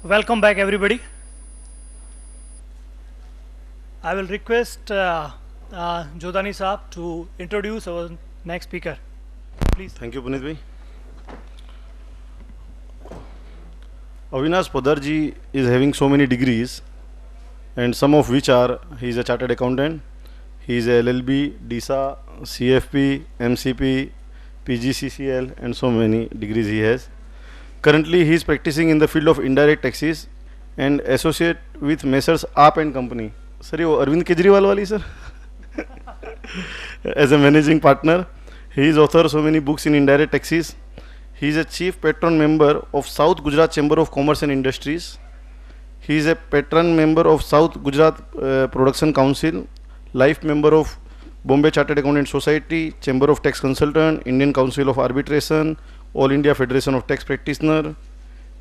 Welcome back, everybody. I will request Jodani Saab to introduce our next speaker. Please. Thank you, Puneet bhai. Avinash Podarji is having so many degrees, and some of which are he is a chartered accountant, he is a LLB, DISA, CFP, MCP, PGCCL, and so many degrees he has. Currently, he is practicing in the field of indirect taxes and associate with Messrs. Aap and Company. Sir, ये अरविंद केजरीवाल वाली sir. As a managing partner, he is author of so many books in indirect taxes. He is a chief patron member of South Gujarat Chamber of Commerce and Industries. He is a patron member of South Gujarat Production Council, life member of Bombay Chartered Accountant Society, Chamber of Tax Consultant, Indian Council of Arbitration, All India Federation of Tax Practitioner.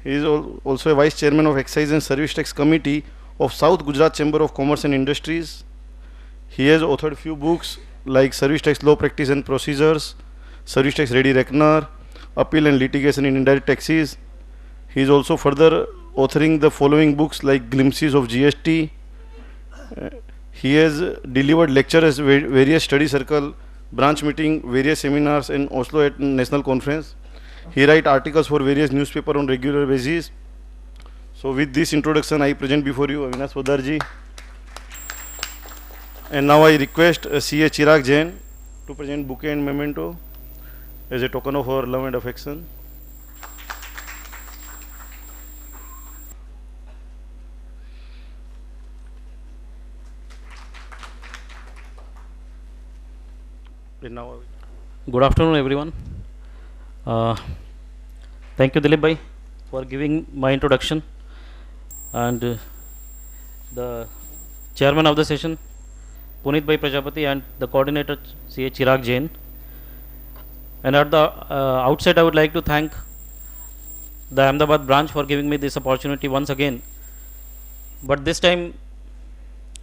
He is also a vice chairman of Excise and Service Tax Committee of South Gujarat Chamber of Commerce and Industries. He has authored few books like Service Tax Law Practice and Procedures, Service Tax Ready Reckoner, Appeal and Litigation in Indirect Taxes. He is also further authoring the following books like Glimpses of GST. He has delivered lectures at various study circle, branch meeting, various seminars in Oslo at National Conference. He writes articles for various newspapers on regular basis. So with this introduction, I present before you Avinash Podarji. And now I request CA Chirag Jain to present bouquet and memento as a token of our love and affection. And now Good afternoon, everyone. Thank you, Dilip bhai, for giving my introduction, and the chairman of the session, Puneet bhai Prajapati, and the coordinator, CA Chirag Jain. And at the outset, I would like to thank the Ahmedabad branch for giving me this opportunity once again. But this time,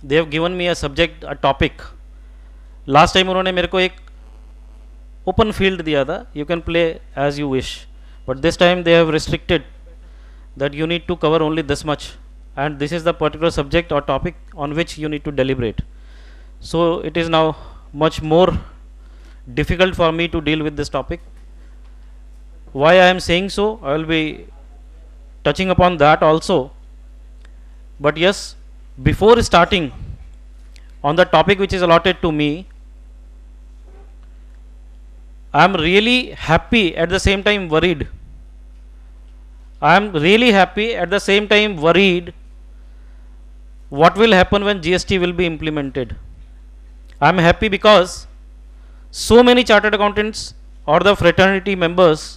they have given me a subject, a topic. Last time उन्होंने मेरे को एक open field दिया था, you can play as you wish, but this time they have restricted that you need to cover only this much, and this is the particular subject और topic on which you need to deliberate. So it is now much more difficult for me to deal with this topic. Why I am saying so, I will be touching upon that also. But yes, before starting on the topic which is allotted to me, I am really happy, at the same time worried. I am really happy, at the same time worried what will happen when GST will be implemented. I am happy because so many chartered accountants or the fraternity members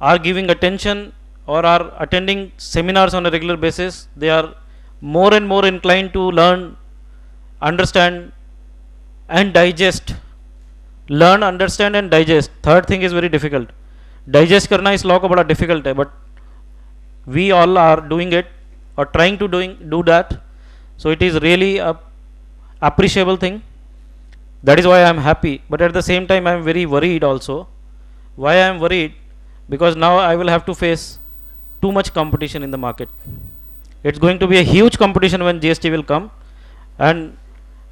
are giving attention or are attending seminars on a regular basis. They are more and more inclined to learn, understand and digest. Learn, understand and digest. Third thing is very difficult. Digest करना इस law को बड़ा difficult है, but we all are doing it or trying to do that. So it is really a appreciable thing. That is why I am happy, but at the same time I am very worried also. Why I am worried? Because now I will have to face too much competition in the market. It's going to be a huge competition when GST will come, and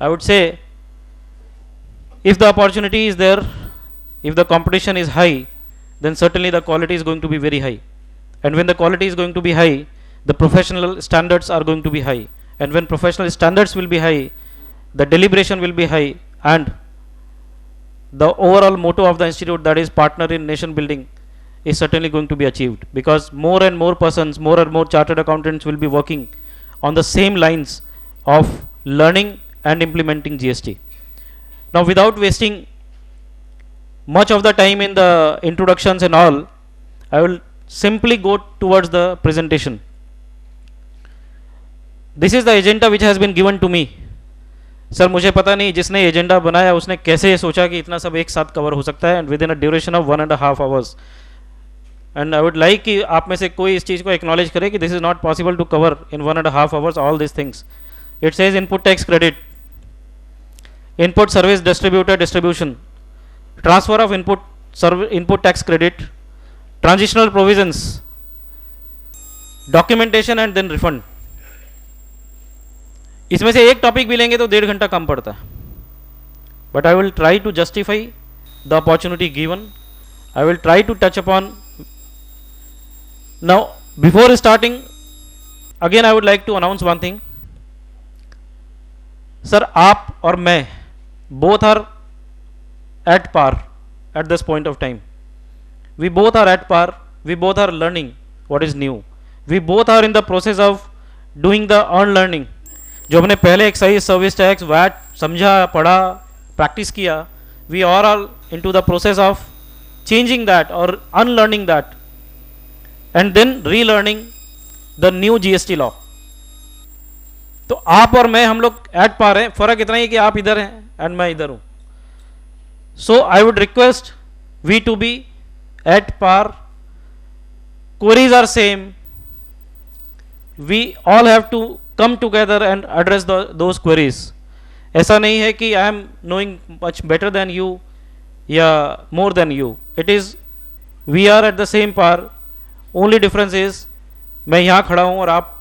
I would say if the opportunity is there, if the competition is high, then certainly the quality is going to be very high, and when the quality is going to be high, the professional standards are going to be high, and when professional standards will be high, the deliberation will be high, and the overall motto of the institute, that is partner in nation building, is certainly going to be achieved, because more and more persons, more and more chartered accountants will be working on the same lines of learning and implementing GST. Now, without wasting much of the time in the introductions and all, I will simply go towards the presentation. This is the agenda which has been given to me. Sir मुझे पता नहीं जिसने agenda बनाया उसने कैसे ये सोचा कि इतना सब एक साथ कवर हो सकता है, and with in a duration of 1.5 hours. And I would like कि आप में से कोई इस चीज़ को एक्नॉलेज करे कि this is not possible to cover in 1.5 hours all this things. It says input tax credit, input service distributor distribution, transfer of input tax credit, transitional provisions, documentation and then refund. इसमें से एक topic भी लेंगे तो 1.5 घंटा कम पड़ता है. But I will try to justify the opportunity given. I will try to touch upon. Now before starting again I would like to announce one thing. Sir आप और मैं both are at par at this point of time. We both are at par. We both are learning what is new. We both are in the process of doing the unlearning. जो हमने पहले excise service tax VAT समझा पढ़ा practice किया, we are all into the process of changing that or unlearning that and then relearning the new GST law. तो आप और मैं हम लोग एट पार हैं. फर्क इतना ही कि आप इधर हैं एंड मैं इधर हूं. So I would request we to be at par. Queries are same. We all have to come together and address those queries. ऐसा नहीं है कि I am knowing much better than you या more than you. It is we are at the same par. Only difference is मैं यहां खड़ा हूं और आप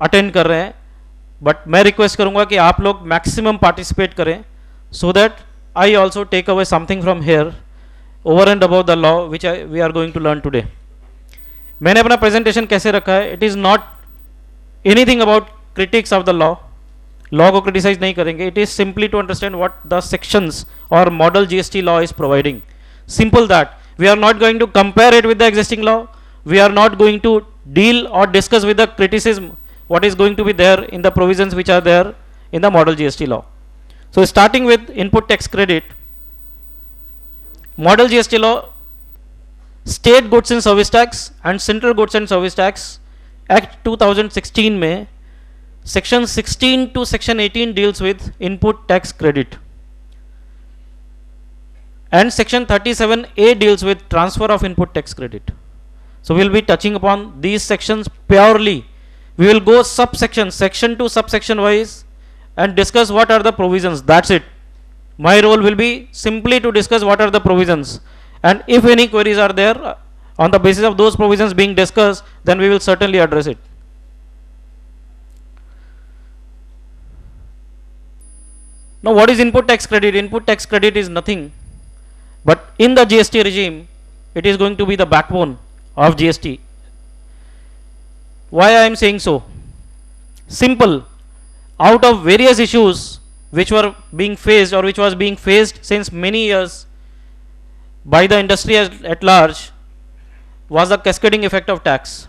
अटेंड कर रहे हैं. बट मैं रिक्वेस्ट करूंगा कि आप लोग मैक्सिमम पार्टिसिपेट करें so that I also take away something from here over and about the law which we are going to learn today. मैंने अपना प्रेजेंटेशन कैसे रखा है? It is not anything about critics of the law. Law को criticise नहीं करेंगे. It is simply to understand what the sections और model GST law is providing. Simple that. We are not going to compare it with the existing law. We are not going to deal or discuss with the criticism what is going to be there in the provisions which are there in the model GST law. So starting with input tax credit, model GST law, state goods and service tax and central goods and service tax act 2016 में section 16 to section 18 deals with input tax credit and section 37A deals with transfer of input tax credit. So we will be touching upon these sections purely. We will go subsection, section to subsection wise and discuss what are the provisions. That's it. My role will be simply to discuss what are the provisions. And if any queries are there on the basis of those provisions being discussed, then we will certainly address it. Now what is input tax credit? Input tax credit is nothing but in the GST regime, it is going to be the backbone of GST. Why I am saying so? Simple. Out of various issues which were being faced or which was being faced since many years by the industry at large was the cascading effect of tax.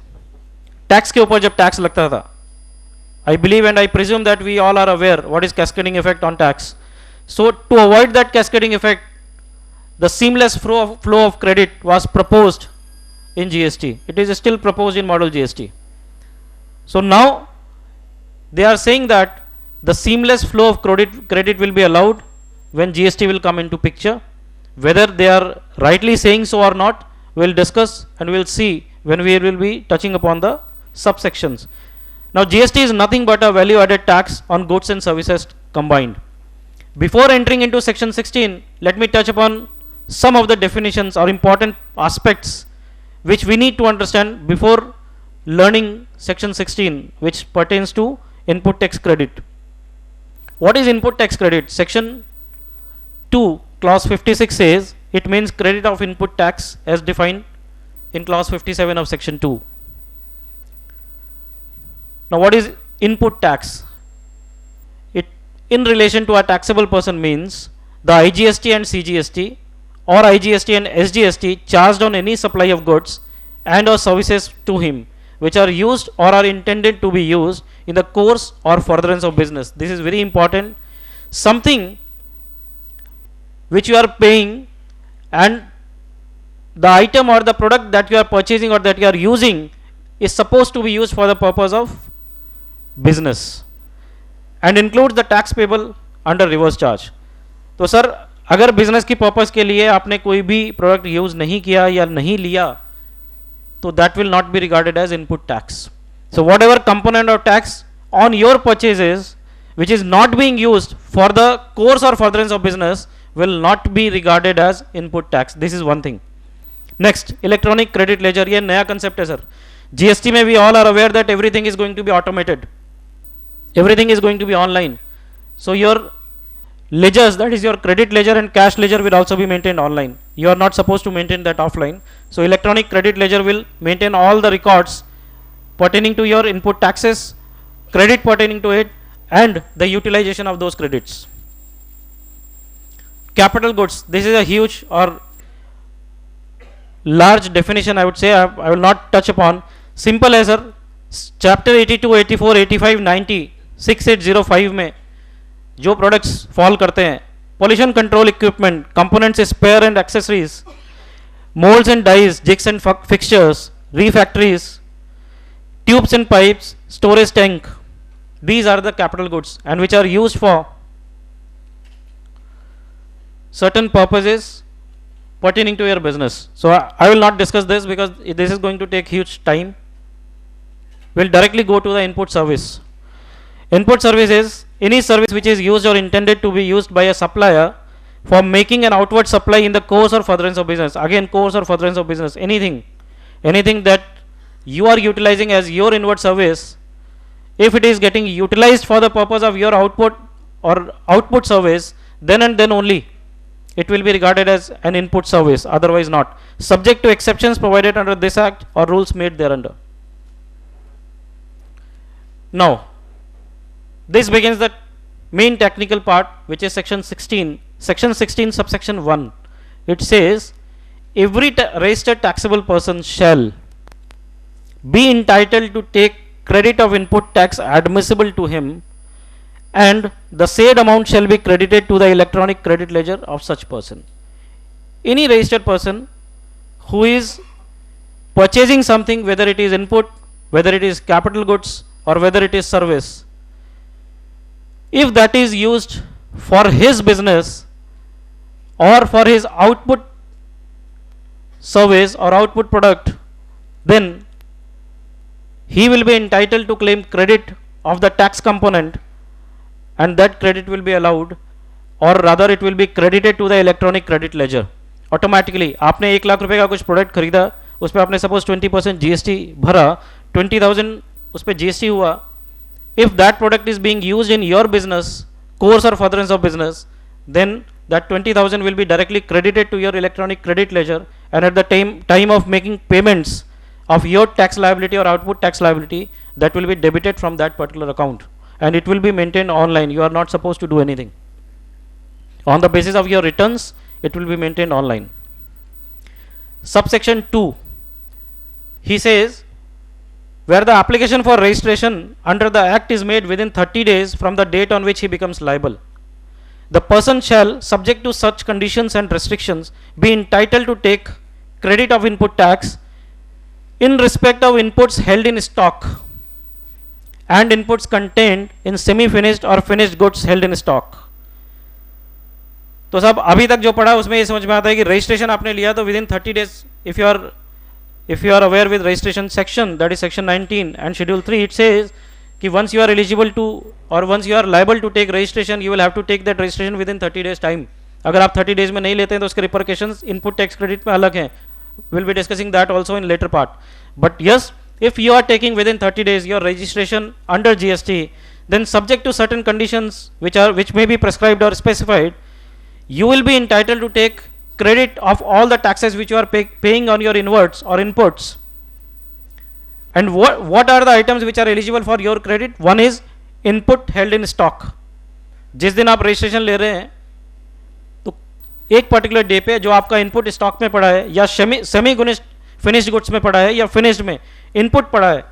Tax के ऊपर जब tax लगता था, I believe and I presume that we all are aware what is cascading effect on tax. So to avoid that cascading effect, the seamless flow of credit was proposed in GST. It is still proposed in model GST. So now they are saying that the seamless flow of credit will be allowed when GST will come into picture. Whether they are rightly saying so or not, we will discuss and we will see when we will be touching upon the subsections. Now GST is nothing but a value added tax on goods and services combined. Before entering into section 16, let me touch upon some of the definitions or important aspects which we need to understand before learning section 16, which pertains to input tax credit. What is input tax credit? Section 2 clause 56 says it means credit of input tax as defined in clause 57 of section 2. Now what is input tax? It in relation to a taxable person means the IGST and CGST or IGST and SGST charged on any supply of goods and or services to him which are used or are intended to be used in the course or furtherance of business. This is very important. Something which you are paying and the item or the product that you are purchasing or that you are using is supposed to be used for the purpose of business and includes the tax payable under reverse charge. तो sir अगर business की purpose के लिए आपने कोई भी product use नहीं किया या नहीं लिया तो that will not be regarded as input tax. So whatever component of tax on your purchases which is not being used for the course or furtherance of business will not be regarded as input tax. This is one thing. Next, electronic credit ledger. ये नया concept है sir. GST में we all are aware that everything is going to be automated. Everything is going to be online. So your ledgers, that is your credit ledger and cash ledger, will also be maintained online. You are not supposed to maintain that offline. So electronic credit ledger will maintain all the records pertaining to your input taxes, credit pertaining to it, and the utilization of those credits. Capital goods, this is a huge or large definition, I would say. I will not touch upon. Simple as a chapter 82, 84, 85, 90, 6805 में जो products fall करते हैं, pollution control equipment, components, spare and accessories, moulds and dies, jigs and fixtures, refractories, tubes and pipes, storage tank, these are the capital goods and which are used for certain purposes pertaining to your business. So I will not discuss this because this is going to take huge time. We'll directly go to the input service. Input service is any service which is used or intended to be used by a supplier for making an outward supply in the course or furtherance of business. Again, course or furtherance of business, anything that you are utilizing as your inward service, if it is getting utilized for the purpose of your output or output service, then and then only it will be regarded as an input service, otherwise not, subject to exceptions provided under this act or rules made thereunder. Now this begins the main technical part, which is section 16. Section 16 subsection 1, it says every registered taxable person shall be entitled to take credit of input tax admissible to him, and the said amount shall be credited to the electronic credit ledger of such person. Any registered person who is purchasing something, whether it is input, whether it is capital goods, or whether it is service, if that is used for his business or for his output service or output product, then he will be entitled to claim credit of the tax component, and that credit will be allowed, or rather it will be credited to the electronic credit ledger automatically. आपने 1 लाख रुपए का कुछ product खरीदा, उस पर आपने suppose 20% GST भरा, 20,000 उस पर GST हुआ. If that product is being used in your business, course or furtherance of business, then that 20,000 will be directly credited to your electronic credit ledger, and at the time of making payments of your tax liability or output tax liability, that will be debited from that particular account, and it will be maintained online. You are not supposed to do anything. On the basis of your returns, it will be maintained online. Subsection 2, he says, where the application for registration under the act is made within 30 days from the date on which he becomes liable, the person shall, subject to such conditions and restrictions, be entitled to take credit of input tax in respect of inputs held in stock and inputs contained in semi-finished or finished goods held in stock. तो सब अभी तक जो पढ़ा उसमें ये समझ में आता है कि रजिस्ट्रेशन आपने लिया तो within 30 days, if you are aware with registration section, that is section 19 and schedule 3, it says कि once you are eligible to or once you are liable to take registration, you will have to take that registration within 30 days time. अगर आप 30 days में नहीं लेते हैं तो उसके repercussions input tax credit में अलग हैं. We'll be discussing that also in later part. But yes, if you are taking within 30 days your registration under GST, then subject to certain conditions which may be prescribed or specified, you will be entitled to take credit of all the taxes which you are paying on your inwards or inputs. And what are the items which are eligible for your credit? One is input held in stock. जिस दिन आप registration ले रहे हैं तो एक particular day पे जो आपका इनपुट स्टॉक में पड़ा है या सेमी फिनिश्ड गुड्स में पड़ा है या फिनिश्ड में इनपुट पड़ा है.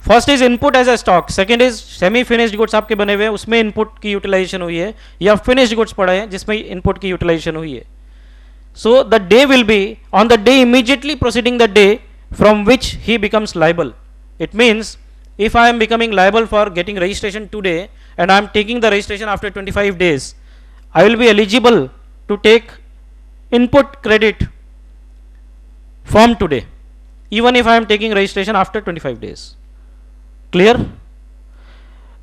First is input as a stock, second is semi finished goods आपके बने हुए हैं उसमें इनपुट की यूटिलाइजेशन हुई है, या फिनिश्ड गुड्स पड़ा है जिसमें इनपुट की यूटिलाइजेशन हुई है. So the day will be on the day immediately preceding the day from which he becomes liable. It means if I am becoming liable for getting registration today and I am taking the registration after 25 days, I will be eligible to take input credit from today, even if I am taking registration after 25 days. Clear?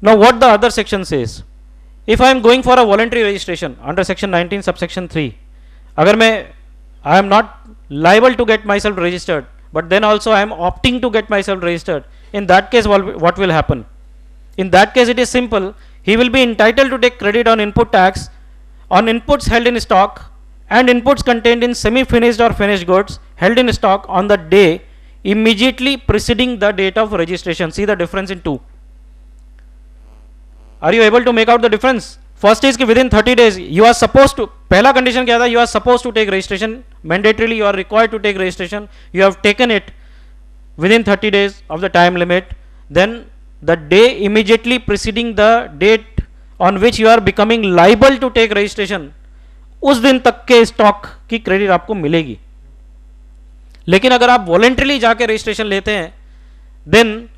Now what the other section says, if I am going for a voluntary registration under section 19 subsection 3, अगर मैं I am not liable to get myself registered, but then also I am opting to get myself registered. In that case, what will happen? In that case, it is simple. He will be entitled to take credit on input tax on inputs held in stock and inputs contained in semi-finished or finished goods held in stock on the day immediately preceding the date of registration. See the difference in two. Are you able to make out the difference? First is कि within 30 days you are supposed to, पहला condition क्या था? You are supposed to take registration, mandatorily you are required to take registration, you have taken it within 30 days of the time limit, then the day immediately preceding the date on which you are becoming liable to take registration, उस दिन तक के stock की credit आपको मिलेगी. लेकिन अगर आप वॉलेंटरली जाके रजिस्ट्रेशन लेते हैं, then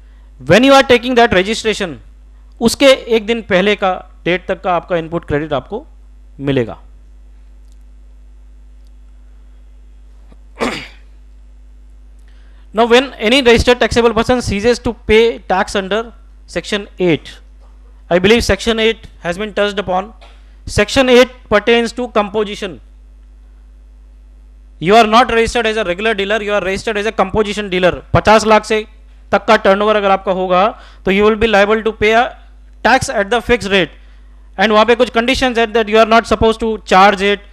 when you are taking that registration, उसके एक दिन पहले का डेट तक का आपका इनपुट क्रेडिट आपको मिलेगा. Now when any registered taxable person ceases to pay tax under section 8, I believe section 8 has been touched upon. Section 8 pertains to composition. You are not registered as a regular dealer, you are registered as a composition dealer. 50 lakh से तक का turnover अगर आपका होगा तो you will be liable to pay a tax at the fixed rate. And वहाँ पे कुछ conditions है that you are not supposed to charge it.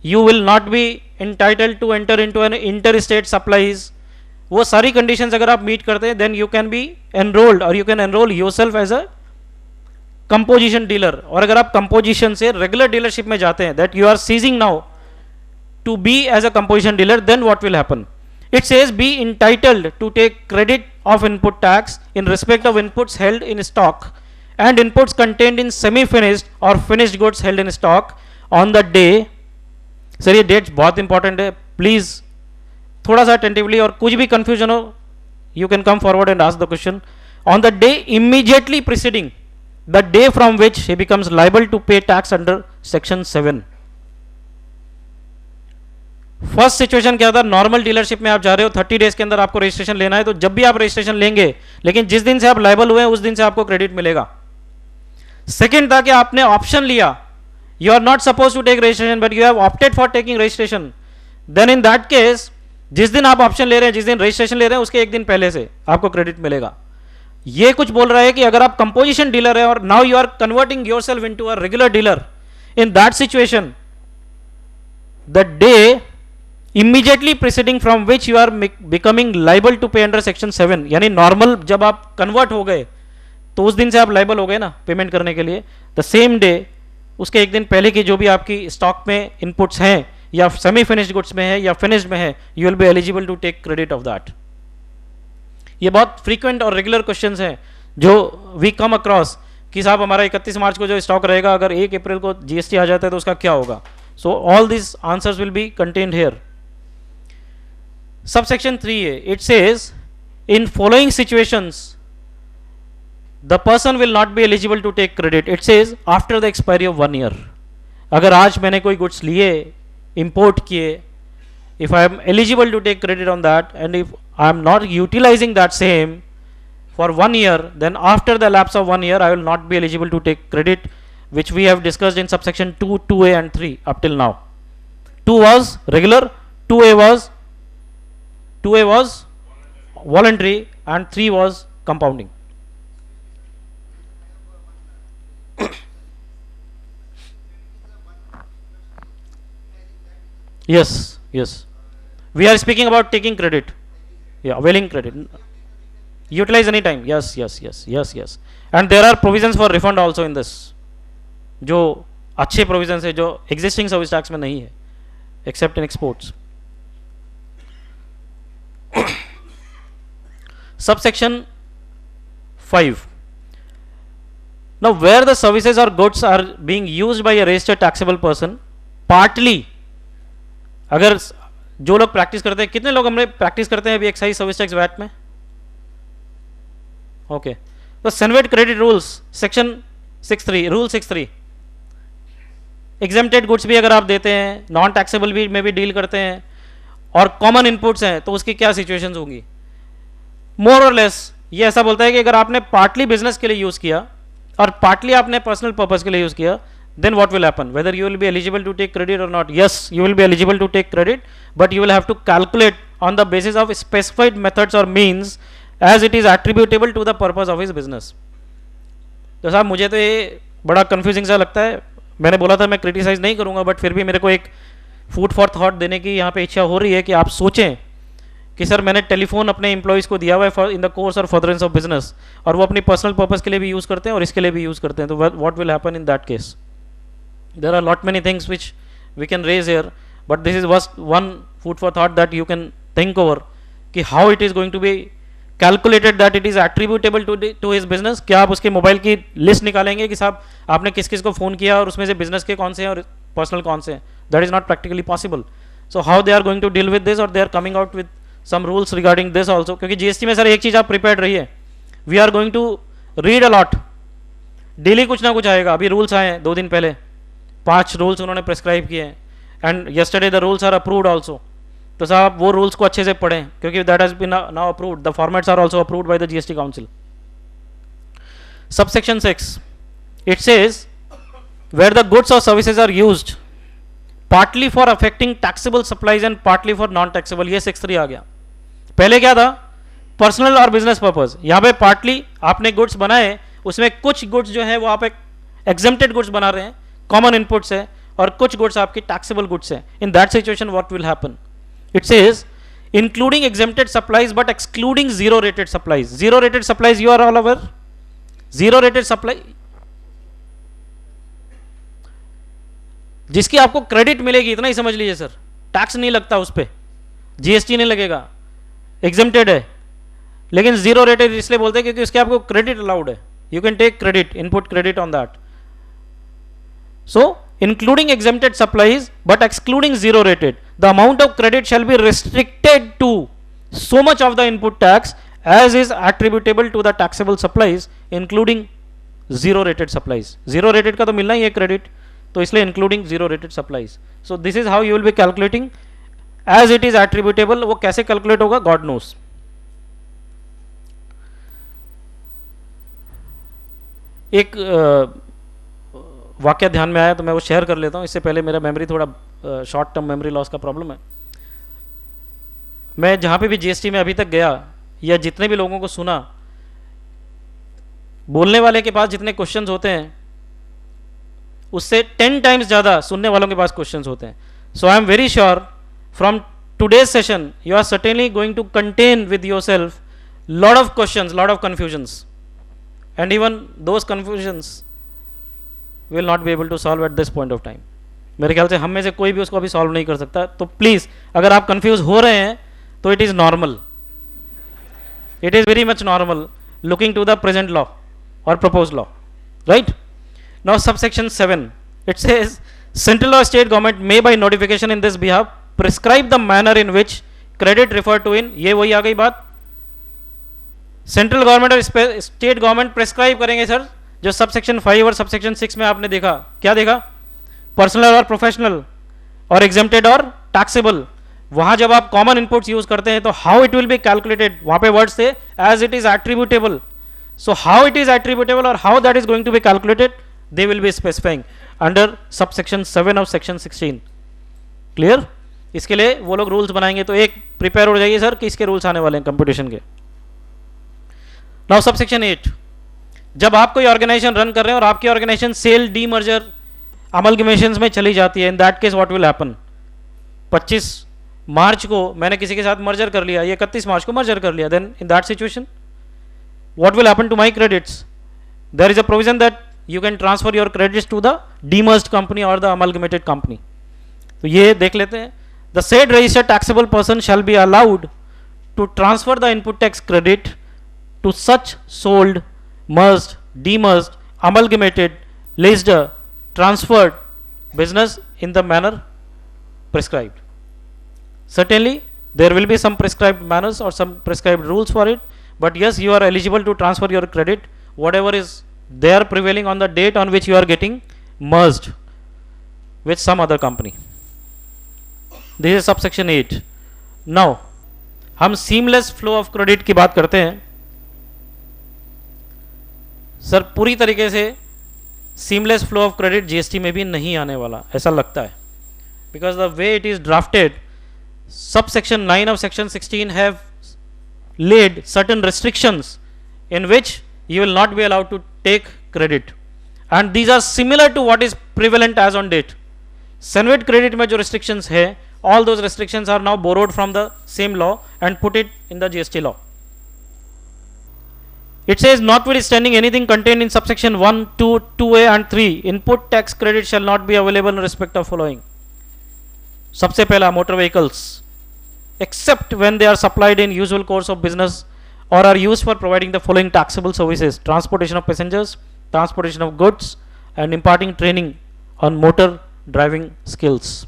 You will not be entitled to enter into an interstate supplies. वो सारी conditions अगर आप meet करते हैं, then you can be enrolled or you can enroll yourself as a composition dealer. और अगर आप composition से regular dealership में जाते हैं, that you are ceasing now to be as a composition dealer, then what will happen? It says be entitled to take credit of input tax in respect of inputs held in stock and inputs contained in semi-finished or finished goods held in stock on the day. Sir ये dates बहुत important है, please थोड़ा सा attentively, और कुछ भी confusion हो you can come forward and ask the question. On the day immediately preceding the day from which he becomes liable to pay tax under section 7. First situation क्या था? Normal dealership में आप जा रहे हो, 30 डेज के अंदर आपको रजिस्ट्रेशन लेना है, तो जब भी आप रजिस्ट्रेशन लेंगे, लेकिन जिस दिन से आप लाइबल हुए हैं उस दिन से आपको क्रेडिट मिलेगा. सेकेंड था कि आपने ऑप्शन लिया, you are not supposed to take registration but you have opted for taking registration, then in that case जिस दिन आप ऑप्शन ले रहे हैं, जिस दिन रजिस्ट्रेशन ले रहे हैं, उसके एक दिन पहले से आपको क्रेडिट मिलेगा. ये कुछ बोल रहा है कि अगर आप कंपोजिशन डीलर है और now you are converting yourself into a regular dealer, in that situation the day immediately preceding from which you are becoming liable to pay under section 7, यानी नॉर्मल जब आप कन्वर्ट हो गए तो उस दिन से आप लाइबल हो गए ना पेमेंट करने के लिए, द सेम डे उसके एक दिन पहले की जो भी आपकी स्टॉक में इनपुट्स हैं या सेमी फिनिश्ड गुड्स में है या फिनिश्ड में है, you will be eligible to take credit of that. ये बहुत फ्रीक्वेंट और रेगुलर क्वेश्चंस हैं जो वी कम अक्रॉस कि साहब हमारा 31 मार्च को जो स्टॉक रहेगा, अगर 1 अप्रैल को जीएसटी आ जाता है तो उसका क्या होगा. So all this answers will be contained here. Subsection 3 है, it says in following situations the person will not be eligible to take credit. It says after the expiry of 1 year. अगर आज मैंने कोई गुड्स लिए, import किए, if I am eligible to take credit on that and if I am not utilizing that same for 1 year, then after the lapse of 1 year I will not be eligible to take credit, which we have discussed in subsection 2, 2a and 3 up till now. 2 was regular, 2a was voluntary and 3 was compounding. Yes, yes. We are speaking about taking credit. Yeah, availing credit. Utilize any time. Yes, yes, yes, yes, yes. And there are provisions for refund also in this. जो अच्छे provisions है जो existing service tax में नहीं है, except in exports. Subsection 5. Now, where the services or goods are being used by a registered taxable person, partly अगर जो लोग प्रैक्टिस करते हैं, कितने लोग हमने प्रैक्टिस करते हैं अभी एक्साइज सर्विस टैक्स वैट में? ओके, तो CENVAT credit rules section 6.3 rule 6.3, exempted goods भी अगर आप देते हैं, नॉन टैक्सेबल भी में भी डील करते हैं और कॉमन इनपुट्स हैं, तो उसकी क्या सिचुएशंस होंगी? मोर और लेस ये ऐसा बोलता है कि अगर आपने पार्टली बिजनेस के लिए यूज किया और पार्टली आपने पर्सनल पर्पस के लिए यूज किया, then what will happen? Whether you will be eligible to take credit or not? Yes, you will be eligible to take credit, but you will have to calculate on the basis of specified methods or means as it is attributable to the purpose of his business. तो साहब मुझे तो ये बड़ा confusing सा लगता है. मैंने बोला था मैं क्रिटिसाइज नहीं करूंगा, बट फिर भी मेरे को एक फूड फॉर थॉट देने की यहाँ पे इच्छा हो रही है कि आप सोचें कि सर मैंने टेलीफोन अपने एम्प्लॉयज़ को दिया हुआ है इन द कोर्स और फर्दरेंस ऑफ बिजनेस, और वो अपनी पर्सनल पर्पस के लिए भी यूज़ करते हैं और इसके लिए भी यूज़ करते हैं. तो what will happen in that case? There are lot many things which we can raise here, but this is one food for thought that you can think over कि how it is going to be calculated that it is attributable to his business. क्या आप उसके mobile की list निकालेंगे कि साहब आपने किस किस को फ़ोन किया और उसमें से बिजनेस के कौन से हैं और पर्सनल कौन से हैं? That is not practically possible. So how they are going to deal with this, और they are coming out with some rules regarding this also, क्योंकि जीएसटी में सर एक चीज आप प्रिपेयर्ड रहिए, we are going to read a lot, daily कुछ ना कुछ आएगा. अभी रूल्स आए हैं 2 दिन पहले, 5 रूल्स उन्होंने प्रेस्क्राइब किए हैं, and yesterday the rules are approved also. तो साहब वो रूल्स को अच्छे से पढ़ें क्योंकि that has been now approved, the formats are also approved by the GST council. Subsection 6 it says where the goods और services are used partly for effecting taxable supplies and partly for non taxable. ये 6(3) आ गया. पहले क्या था? Personal और business purpose. यहां पे partly आपने गुड्स बनाए, उसमें कुछ गुड्स जो है वो आप एक एग्जेम्प्टेड गुड्स बना रहे हैं, कॉमन इनपुट्स है, और कुछ गुड्स आपकी टैक्सेबल गुड्स है. In that situation what will happen? It says including exempted supplies but excluding zero rated supplies. Zero rated supplies you are all aware. Zero rated supply जिसकी आपको credit मिलेगी, इतना ही समझ लीजिए सर, टैक्स नहीं लगता उस पर, जीएसटी नहीं लगेगा, एग्जेम्प्टेड है. लेकिन जीरो रेटेड इसलिए बोलते हैं क्योंकि उसके आपको क्रेडिट अलाउड है, you can take credit, input credit on that. So including exempted supplies but excluding zero rated, the amount of credit shall be restricted to so much of the input tax as is attributable to the taxable supplies including zero rated supplies. Zero rated का तो मिलना ही है credit, तो इसलिए including zero rated supplies. So this is how you will be calculating as it is attributable. वो कैसे calculate होगा God knows. एक वाक्य ध्यान में आया तो मैं वो शेयर कर लेता हूँ. इससे पहले मेरा मेमोरी थोड़ा शॉर्ट टर्म मेमोरी लॉस का प्रॉब्लम है. मैं जहाँ पे भी जीएसटी में अभी तक गया या जितने भी लोगों को सुना, बोलने वाले के पास जितने क्वेश्चंस होते हैं उससे 10 टाइम्स ज़्यादा सुनने वालों के पास क्वेश्चंस होते हैं. So I am very sure from today's session you are certainly going to contend with yourself lot of questions, lot of confusions, and even those confusions will not be able to solve at this point of time. मेरे ख्याल से हम में से कोई भी उसको अभी सॉल्व नहीं कर सकता. तो प्लीज़ अगर आप कन्फ्यूज हो रहे हैं तो it is normal, it is very much normal looking to the present law और propose law, right. Now subsection 7 it says central or state government may by notification in this behalf prescribe the manner in which credit refer to in. ये वही आ गई बात, central government और state government prescribe करेंगे sir. जो subsection 5 और subsection 6 में आपने देखा, क्या देखा? पर्सनल और प्रोफेशनल और एग्जेम्प्टेड और टैक्सेबल. वहां जब आप कॉमन इनपुट्स यूज करते हैं तो how it will be calculated, वहां पे वर्ड्स थे as it is attributable. So how it is attributable और how that is going to be calculated they will be specifying under subsection 7 of section 16. Clear? इसके लिए वो लोग rules बनाएंगे, तो एक प्रिपेयर हो जाइए सर कि इसके रूल्स आने वाले हैं कंपटीशन के. नाउ सबसेक्शन 8, जब आप कोई ऑर्गेनाइजेशन रन कर रहे हैं और आपकी ऑर्गेनाइजेशन सेल डी मर्जर अमलगमेशंस में चली जाती है, in that case what will happen? 25 मार्च को मैंने किसी के साथ मर्जर कर लिया, ये 31 मार्च को मर्जर कर लिया, then in that situation what will happen to my credits? There is a provision that you can transfer your credits to the demerged company or the amalgamated company. तो ये देख लेते हैं. The said registered taxable person shall be allowed to transfer the input tax credit to such sold, merged, demerged, amalgamated, leased, transferred business in the manner prescribed. Certainly there will be some prescribed manners or some prescribed rules for it, but yes, you are eligible to transfer your credit whatever is there prevailing on the date on which you are getting merged with some other company. This is subsection 8. Now हम seamless flow of credit की बात करते हैं. Sir पूरी तरीके से seamless flow of credit GST में भी नहीं आने वाला, ऐसा लगता है, because the way it is drafted, sub section 9 of section 16 have laid certain restrictions in which you will not be allowed to take credit, and these are similar to what is prevalent as on date. Senate credit में जो restrictions है, all those restrictions are now borrowed from the same law and put it in the GST law. It says, notwithstanding anything contained in subsection 1, 2, 2A and 3, input tax credit shall not be available in respect of following. सबसे पहला, motor vehicles, except when they are supplied in usual course of business or are used for providing the following taxable services: transportation of passengers, transportation of goods, and imparting training on motor driving skills.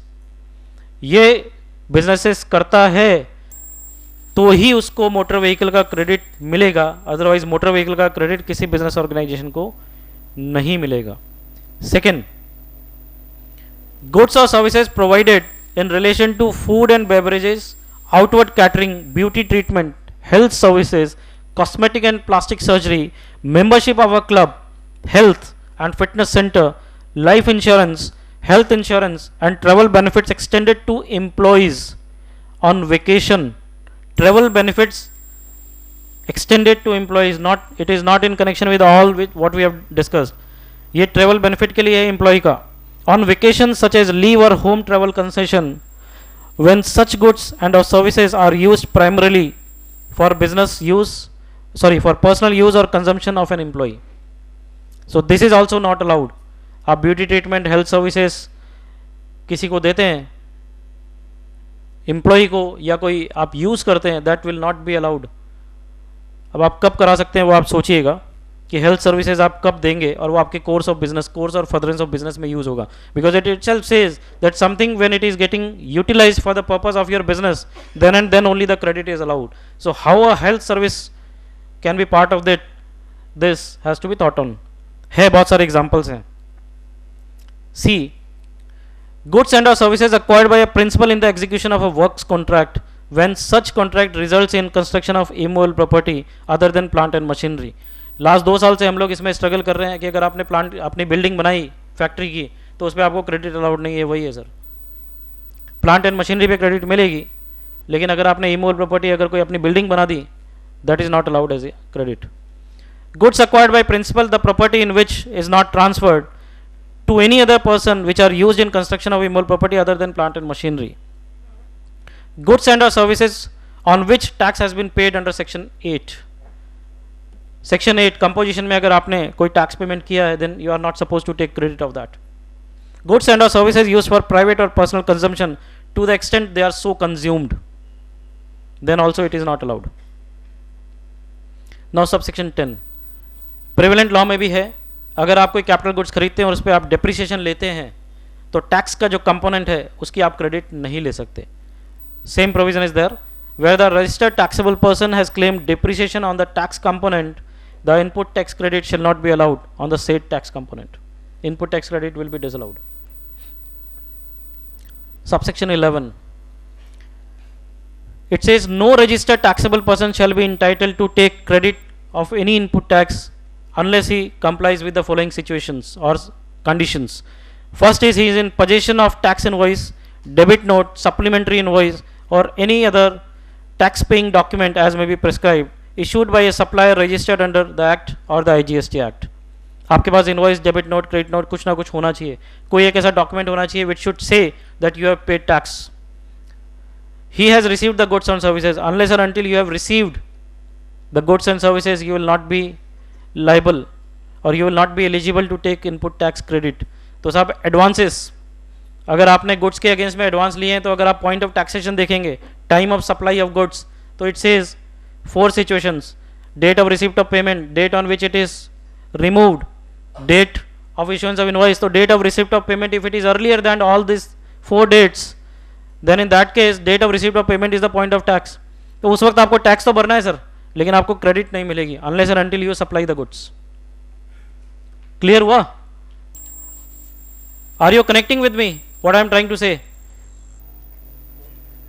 ये businesses करता है तो ही उसको motor vehicle का credit मिलेगा, otherwise motor vehicle का credit किसी बिजनेस ऑर्गेनाइजेशन को नहीं मिलेगा. सेकेंड, गुड्स और services provided in relation to food and beverages, outward catering, beauty treatment, health services, cosmetic and plastic surgery, membership of a club, health and fitness centre, life insurance, health insurance, and travel benefits extended to employees on vacation. Travel benefits extended to employees, not, it is not in connection with all with what we have discussed. ये travel benefit के लिए है employee का. On vacation such as leave or home travel concession, when such goods and or services are used primarily for business use, for personal use or consumption of an employee. So this is also not allowed. आप beauty treatment, health services किसी को देते हैं, employ को, या कोई आप use करते हैं, that will not be allowed. अब आप कब करा सकते हैं वो आप सोचिएगा कि हेल्थ सर्विसेज आप कब देंगे और वो आपके कोर्स ऑफ बिजनेस, कोर्स और फर्दरेंस ऑफ बिजनेस में यूज होगा, because it itself says that something when it is getting utilised for the purpose of your business, then and then only the credit is allowed. So how a health service can be part of that, this has to be thought on. है बहुत सारे examples हैं. C. Goods and or services acquired by a principal in the execution of a works contract when such contract results in construction of immovable property other than plant and machinery. Last 2 साल से हम लोग इसमें struggle कर रहे हैं कि अगर आपने प्लांट, अपनी बिल्डिंग बनाई फैक्ट्री की, तो उस पर आपको क्रेडिट अलाउड नहीं है. वही है सर, प्लांट एंड मशीनरी पे क्रेडिट मिलेगी, लेकिन अगर आपने इमूवेबल प्रॉपर्टी, अगर कोई अपनी बिल्डिंग बना दी, that is not allowed as a credit. Goods acquired by principal, the property in which is not transferred to any other person which are used in construction of immovable property other than plant and machinery. Goods and or services on which tax has been paid under section 8. Section 8 composition में अगर आपने कोई tax payment किया है, then you are not supposed to take credit of that. Goods and or services used for private or personal consumption to the extent they are so consumed, then also it is not allowed. Now subsection 10 prevalent law में भी है, अगर आप कोई capital goods खरीदते हैं और उस पर आप डेप्रिसिएशन लेते हैं, तो टैक्स का जो कंपोनेंट है उसकी आप क्रेडिट नहीं ले सकते. Same provision is there where the registered taxable person has claimed depreciation on the tax component, the input tax credit shall not be allowed on the said tax component. Input tax credit will be disallowed. Subsection 11 it says no registered taxable person shall be entitled to take credit of any input tax unless he complies with the following situations or conditions. First is he is in possession of tax invoice, debit note, supplementary invoice, or any other tax paying document as may be prescribed, issued by a supplier registered under the act or the IGST act. आपके पास invoice, debit note, credit note, कुछ ना कुछ होना चाहिए, कोई एक ऐसा डॉक्यूमेंट होना चाहिए which should say that you have paid tax. He has received the goods and services. Unless or until you have received the goods and services, you will not be liable or you will not be eligible to take input tax credit. तो साहब advances, अगर आपने goods के against में advance लिए हैं, तो अगर आप पॉइंट ऑफ टैक्सेशन देखेंगे, time of supply of goods, तो it says 4 situations: date of receipt of payment, date on which it is removed, date of issuance of invoice. तो date of receipt of payment, if it is earlier than all this 4 dates, then in that case date of receipt of payment is the point of tax. तो उस वक्त आपको tax तो भरना है sir, लेकिन आपको क्रेडिट नहीं मिलेगी unless and until you supply the goods. Clear हुआ? Are you connecting with me what I am trying to say?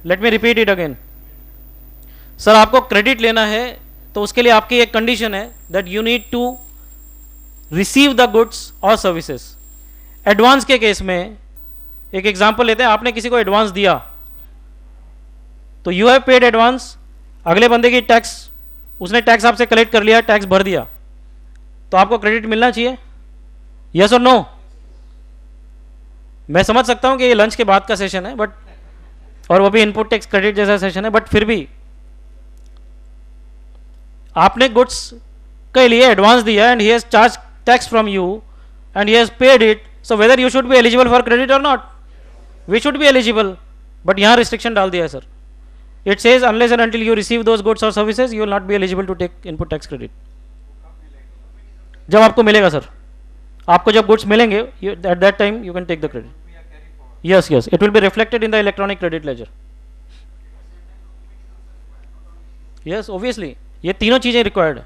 Let me repeat it again. Sir आपको क्रेडिट लेना है तो उसके लिए आपकी एक कंडीशन है that you need to receive the goods और सर्विसेज। एडवांस के केस में एक एग्जांपल लेते हैं, आपने किसी को एडवांस दिया तो यू हैव पेड एडवांस, अगले बंदे की टैक्स, उसने टैक्स आपसे कलेक्ट कर लिया, टैक्स भर दिया, तो आपको क्रेडिट मिलना चाहिए, यस और नो? मैं समझ सकता हूं कि ये लंच के बाद का सेशन है, बट और वो भी इनपुट टैक्स क्रेडिट जैसा सेशन है, बट फिर भी आपने गुड्स के लिए एडवांस दिया and he has charge tax from you and he has paid it, so whether you should be eligible for credit or not? We should be eligible, but यहां restriction डाल दिया है sir. It says unless and until you receive those goods और services you will not be eligible to take input tax credit. जब आपको मिलेगा sir, आपको जब गुड्स मिलेंगे at that time you can take the credit. Yes yes, it will be reflected in the electronic credit ledger. Yes obviously, ये तीनों चीजें required है।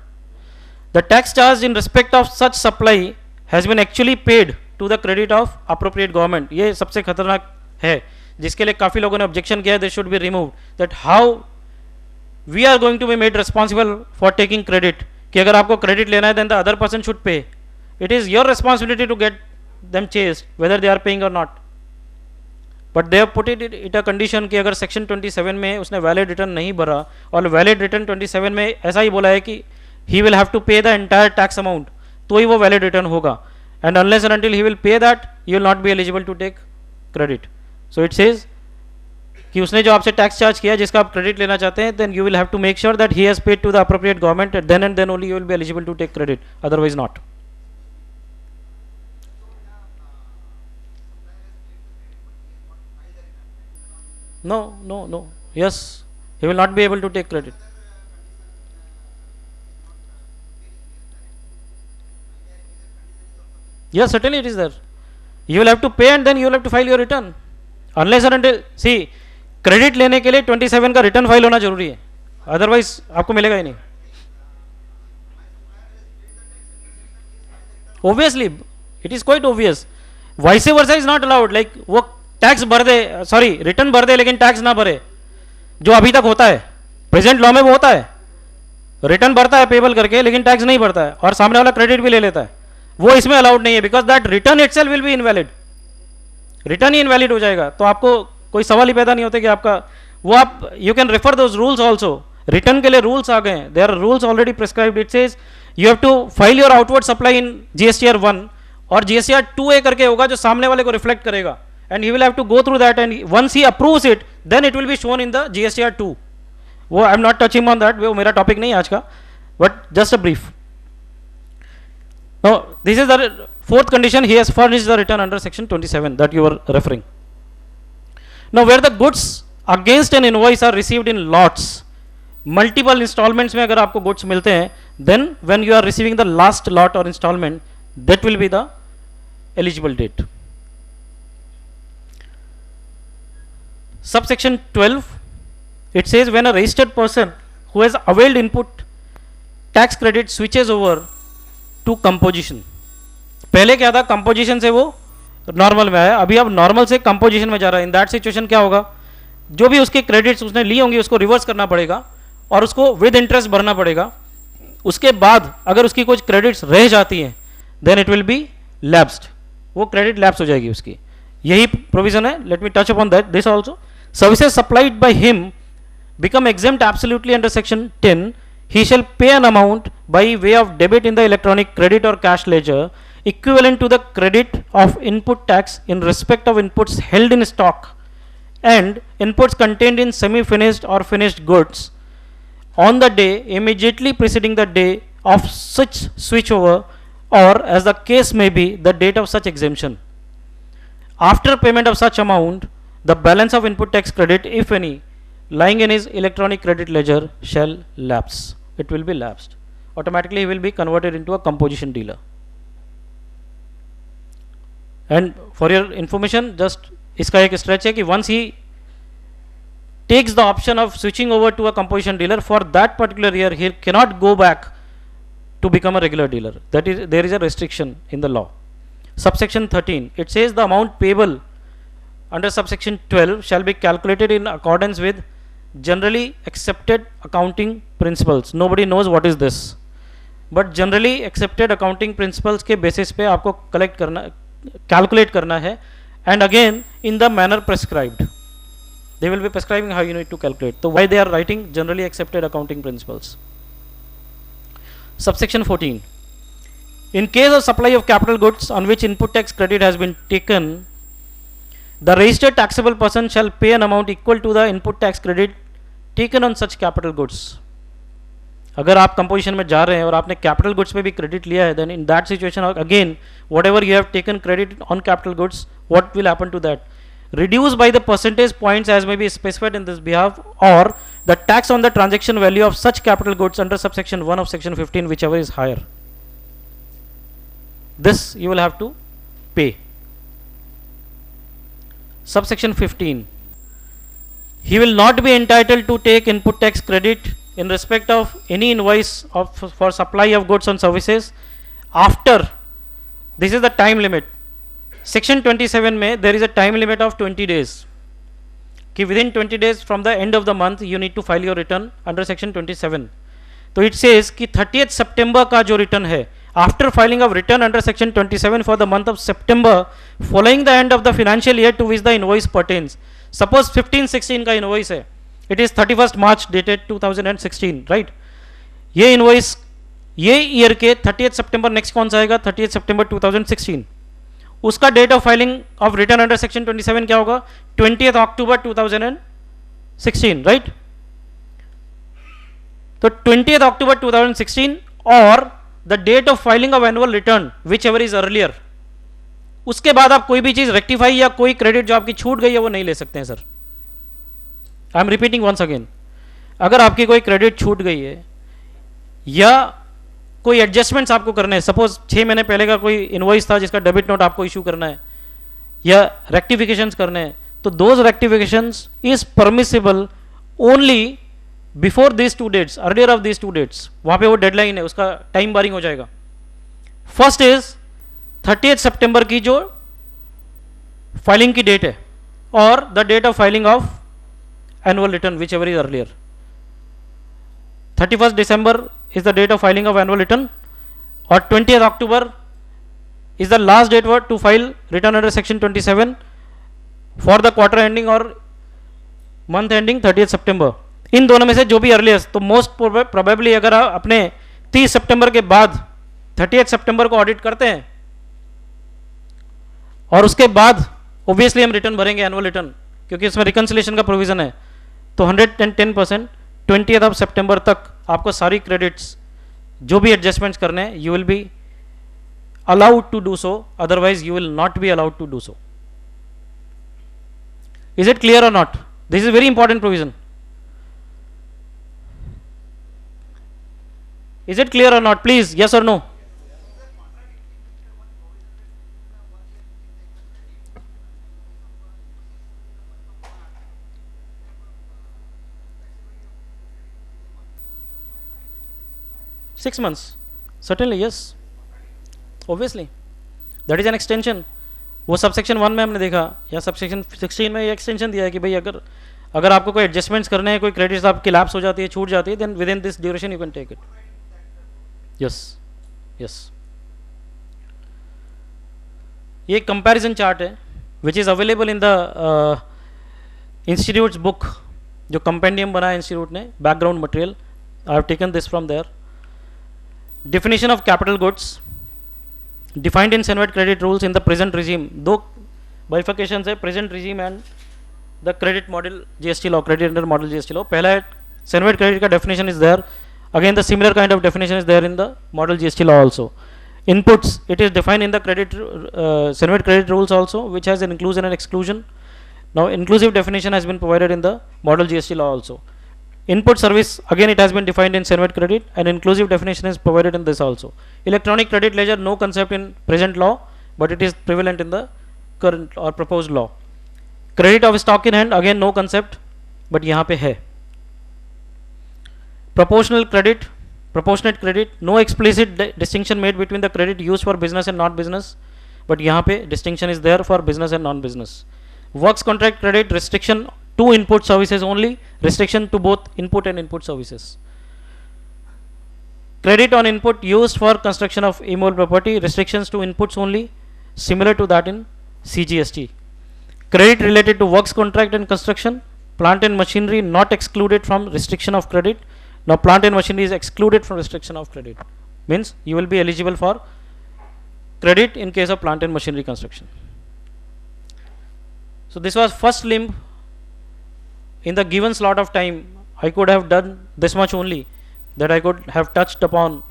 The tax charge in respect of such supply has been actually paid to the credit of appropriate government. ये सबसे खतरनाक है, जिसके लिए काफी लोगों ने ऑब्जेक्शन किया, this should be removed, that how we are going to be made responsible for taking credit, कि अगर आपको क्रेडिट लेना है then the other person should pay, it is your responsibility to get them chased whether they are paying or not, but they have put it a condition कि अगर section 27 में उसने valid return नहीं भरा, और valid return 27 में ऐसा ही बोला है कि he will have to pay the entire tax amount, तो ही वो वैलिड रिटर्न होगा, and unless and until he will pay that you will not be eligible to take credit. So it says कि उसने जो आपसे टैक्स चार्ज किया जिसका आप क्रेडिट लेना चाहते हैं, then you will have to make sure that he has paid to the appropriate government, then and then only you will be eligible to take credit, otherwise not. No, no, no. Yes, he will not be able to take credit. Yes, certainly it is there. You will have to pay and then you will have to file your return. Unless and until, see, credit लेने के लिए 27 का return file होना जरूरी है, otherwise आपको मिलेगा ही नहीं। Obviously, it is quite obvious. Vice versa is not allowed. Like वो टैक्स भर दे, सॉरी रिटर्न भर दे लेकिन टैक्स ना भरे, जो अभी तक होता है प्रेजेंट लॉ में, वो होता है रिटर्न भरता है पेबल करके लेकिन टैक्स नहीं भरता है, और सामने वाला क्रेडिट भी ले लेता है, वो इसमें अलाउड नहीं है, because that return itself will be invalid, return he invalid हो जाएगा। तो आपको कोई सवाल ही पैदा नहीं होता कि आपका वो, आप you can refer those rules also, return के लिए रूल्स आ गए हैं, there are rules already prescribed. It says you have to file your outward supply in GSTR 1 और जीएसटीआर 2A करके होगा, जो सामने वाले को रिफ्लेक्ट करेगा, and he will have to go through that, and once he approves it then it will be shown in the GSTR 2. वो I am not touching on that, वो मेरा टॉपिक नहीं है आज का, but just a brief. Now this is the fourth condition, he has furnished the return under section 27 that you were referring. Now where the goods against an invoice are received in lots, multiple installments में अगर आपको goods मिलते हैं, then when you are receiving the last lot or installment, that will be the eligible date. Subsection 12, it says when a registered person who has availed input tax credit switches over to composition. पहले क्या था, composition से वो normal में आया, अभी अब normal से कंपोजिशन में जा रहा है। इन दैट सिचुएशन क्या होगा, जो भी उसके क्रेडिट्स उसने ली होंगी उसको रिवर्स करना पड़ेगा और उसको विद इंटरेस्ट भरना पड़ेगा। उसके बाद अगर उसकी कुछ क्रेडिट्स रह जाती हैं then it will be lapsed, वो क्रेडिट लैप्स हो जाएगी उसकी, यही प्रोविजन है। Let me touch upon that this also. Services supplied by him become exempt absolutely under section 10. He shall pay an amount by way of debit in the electronic credit or cash ledger equivalent to the credit of input tax in respect of inputs held in stock and inputs contained in semi-finished or finished goods on the day immediately preceding the day of such switchover, or as the case may be the date of such exemption. After payment of such amount, the balance of input tax credit, if any, lying in his electronic credit ledger shall lapse. It will be lapsed. Automatically he will be converted into a composition dealer. And for your information, just इसका एक stretch है कि once he takes the option of switching over to a composition dealer, for that particular year he cannot go back to become a regular dealer. That is, there is a restriction in the law. Subsection 13, it says the amount payable under subsection 12 shall be calculated in accordance with generally accepted accounting principles. Nobody knows what is this, but generally accepted accounting principles के basis पे आपको collect करना, calculate करना है, and again in the manner prescribed. They will be prescribing how you need to calculate. So why they are writing generally accepted accounting principles. Subsection 14. In case of supply of capital goods on which input tax credit has been taken, the registered taxable person shall pay an amount equal to the input tax credit taken on such capital goods. अगर आप composition में जा रहे हैं और आपने capital goods पे भी क्रेडिट लिया है, then in that situation again whatever you have taken credit on capital goods, what will happen to that? Reduced by the percentage points as may be specified in this behalf, or the tax on the transaction value of such capital goods under subsection 1 of section 15, whichever is higher. This you will have to pay. Subsection 15. He will not be entitled to take input tax credit in respect of any invoice for supply of goods and services after, this is the time limit. Section 27 में there is a time limit of 20 days कि within 20 days from the end of the month you need to file your return under section 27. तो it says कि 30th September का जो return है, after filing of return under section 27 for the month of September following the end of the financial year to which the invoice pertains. Suppose 15-16 का invoice है, it is 31st March dated 2016, right? ये invoice ये year के 30th September next कौन सा आएगा? 30th September 2016. उसका date of filing of return under section 27 क्या होगा? 20th October 2016, right? तो 20th October 2016 और the date of filing of annual return whichever is earlier. उसके बाद आप कोई भी चीज रेक्टिफाई या कोई क्रेडिट जो आपकी छूट गई है वो नहीं ले सकते हैं sir. I am repeating once again, अगर आपकी कोई क्रेडिट छूट गई है या कोई एडजस्टमेंट्स आपको करने हैं, सपोज 6 महीने पहले का कोई इनवॉइस था जिसका डेबिट नोट आपको इशू करना है या रेक्टिफिकेशंस करने हैं, तो those rectifications is permissible only before this 2 dates, earlier of this 2 dates. वहां पे वो डेडलाइन है, उसका टाइम बारिंग हो जाएगा. फर्स्ट इज 30th September की जो फाइलिंग की डेट है और the date of filing of annual return whichever is earlier. 31st December is the date of filing of annual return, or 20th October is the last date to file return under section 27 for the quarter ending or month ending 30th September. इन दोनों में से जो भी earliest, तो most probably अगर आप अपने 30 सितंबर के बाद 30th September को ऑडिट करते हैं और उसके बाद ऑब्वियसली हम रिटर्न भरेंगे एनुअल रिटर्न, क्योंकि इसमें रिकंसिलेशन का प्रोविजन है, तो 110% 20th September तक आपको सारी क्रेडिट्स जो भी एडजस्टमेंट्स करने हैं you will be allowed to do so, otherwise you will not be allowed to do so. Is it clear or not? This is very important provision. Is it clear or not? Please yes or no. Six months, certainly yes, obviously that is an extension. वो subsection 1 में हमने देखा या subsection 16 में ये extension दिया है कि भाई अगर आपको कोई एडजस्टमेंट्स करने हैं, कोई क्रेडिट्स आपकी लैप्स हो जाती है, छूट जाती है, then within this duration you can take it. Yes yes. ये कंपैरिजन चार्ट है which is available in the institute's book, जो कंपेंडियम बनाया इंस्टीट्यूट ने, background material. I have taken this from there. Definition of capital goods defined in Senate credit rules in the present regime. दो bifurcations है, present regime and the credit model GST law, credit under model GST law. पहला है Senate credit का definition is there. Again the similar kind of definition is there in the model GST law also. Inputs, it is defined in the credit Senate credit rules also, which has an inclusion and exclusion. Now inclusive definition has been provided in the model GST law also. Input service, again it has been defined in Senate credit, and inclusive definition is provided in this also. Electronic credit ledger, no concept in present law, but it is prevalent in the current or proposed law. Credit of stock in hand, again no concept, but यहाँ पे है. Proportional credit, proportionate credit, no explicit distinction made between the credit used for business and not business, but यहाँ पे distinction is there for business and non-business. Works contract credit, restriction to input services only, restriction to both input and input services. Credit on input used for construction of immovable property, restrictions to inputs only, similar to that in CGST. Credit related to works contract and construction, plant and machinery not excluded from restriction of credit. Now plant and machinery is excluded from restriction of credit, means you will be eligible for credit in case of plant and machinery construction. So this was first limb. In the given slot of time, I could have done this much only, that I could have touched upon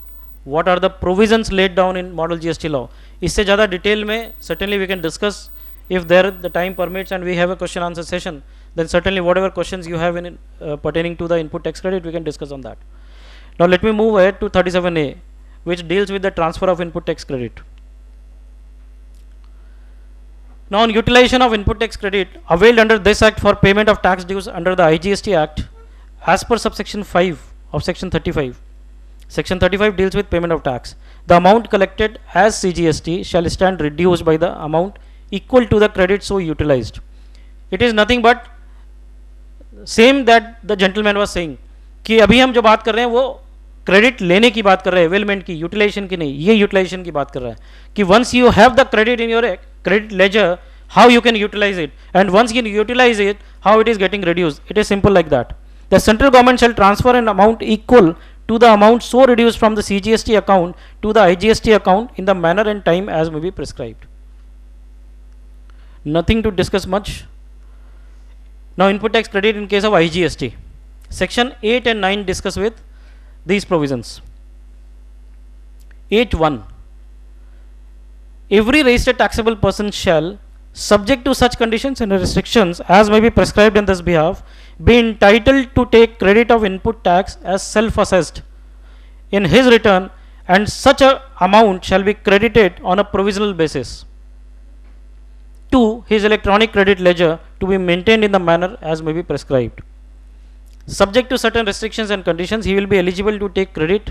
what are the provisions laid down in model GST law. इससे ज़्यादा detail में certainly we can discuss if there the time permits and we have a question answer session, then certainly whatever questions you have in pertaining to the input tax credit, we can discuss on that. Now let me move ahead to 37A, which deals with the transfer of input tax credit. Now on utilization of input tax credit availed under this act for payment of tax dues under the IGST Act, as per subsection 5 of section 35. Section 35 deals with payment of tax. The amount collected as CGST shall stand reduced by the amount equal to the credit so utilized. It is nothing but same that the gentleman was saying कि अभी हम जो बात कर रहे हैं वो credit लेने की बात कर रहे हैं, अवेलमेंट की, यूटिलाइजेशन की नहीं, ये यूटिलाइजेशन की बात कर रहा है कि once you have the credit in your credit ledger, how you can utilize it, and once you utilize it, how it is getting reduced. It is simple like that. The central government shall transfer an amount equal to the amount so reduced from the CGST account to the IGST account in the manner and time as may be prescribed. Nothing to discuss much. Now input tax credit in case of IGST. Section 8 and 9 discuss with these provisions. 8.1. Every registered taxable person shall, subject to such conditions and restrictions as may be prescribed in this behalf, be entitled to take credit of input tax as self-assessed in his return, and such a amount shall be credited on a provisional basis to his electronic credit ledger to be maintained in the manner as may be prescribed. Subject to certain restrictions and conditions, he will be eligible to take credit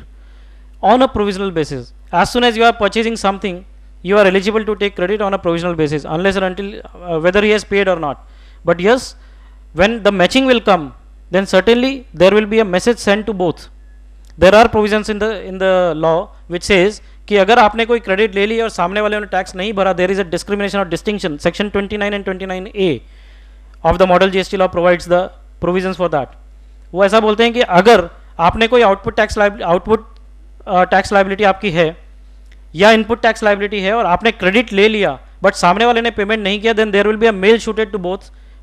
on a provisional basis. As soon as you are purchasing something, you are eligible to take credit on a provisional basis, unless and until whether he has paid or not. But yes, when the matching will come, then certainly there will be a message sent to both. There are provisions in the law which says कि अगर आपने कोई credit ले ली और सामने वाले ने tax नहीं भरा, there is a discrimination or distinction. Section 29 and 29A of the model GST law provides the provisions for that. वो ऐसा बोलते हैं कि अगर आपने कोई आउटपुट टैक्स लाइबिलिटी आपकी है या इनपुट टैक्स लाइबिलिटी है और आपने क्रेडिट ले लिया बट सामने वाले ने पेमेंट नहीं किया, then there will be a mail shooted to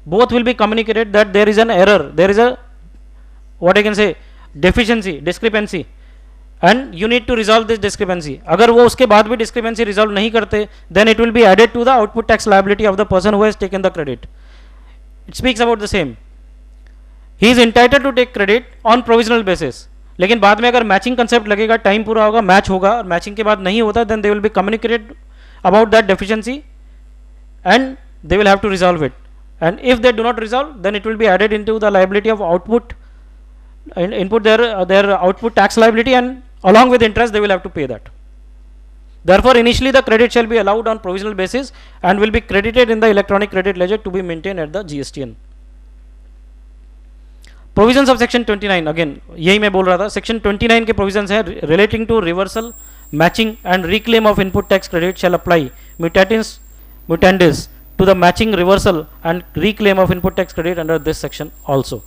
both will be communicated that there is an error, there is a what I can say deficiency, discrepancy, and you need to resolve this discrepancy. अगर वो उसके बाद भी discrepancy resolve नहीं करते, then it will be added to the output tax liability of the person who has taken the credit. It speaks about the same. He is entitled to take credit on provisional basis. लेकिन बाद में अगर matching concept लगेगा, time पूरा होगा, match होगा और matching के बाद नहीं होता, then they will be communicated about that deficiency and they will have to resolve it. And if they do not resolve, then it will be added into the liability of output, input their output tax liability, and along with interest they will have to pay that. Therefore, initially the credit shall be allowed on provisional basis and will be credited in the electronic credit ledger to be maintained at the GSTN. Provisions of section 29, again यही मैं बोल रहा था, section 29 के provisions है relating to reversal, matching and reclaim of input tax credit shall apply mutandis to the matching, reversal and reclaim of input tax credit under this section also.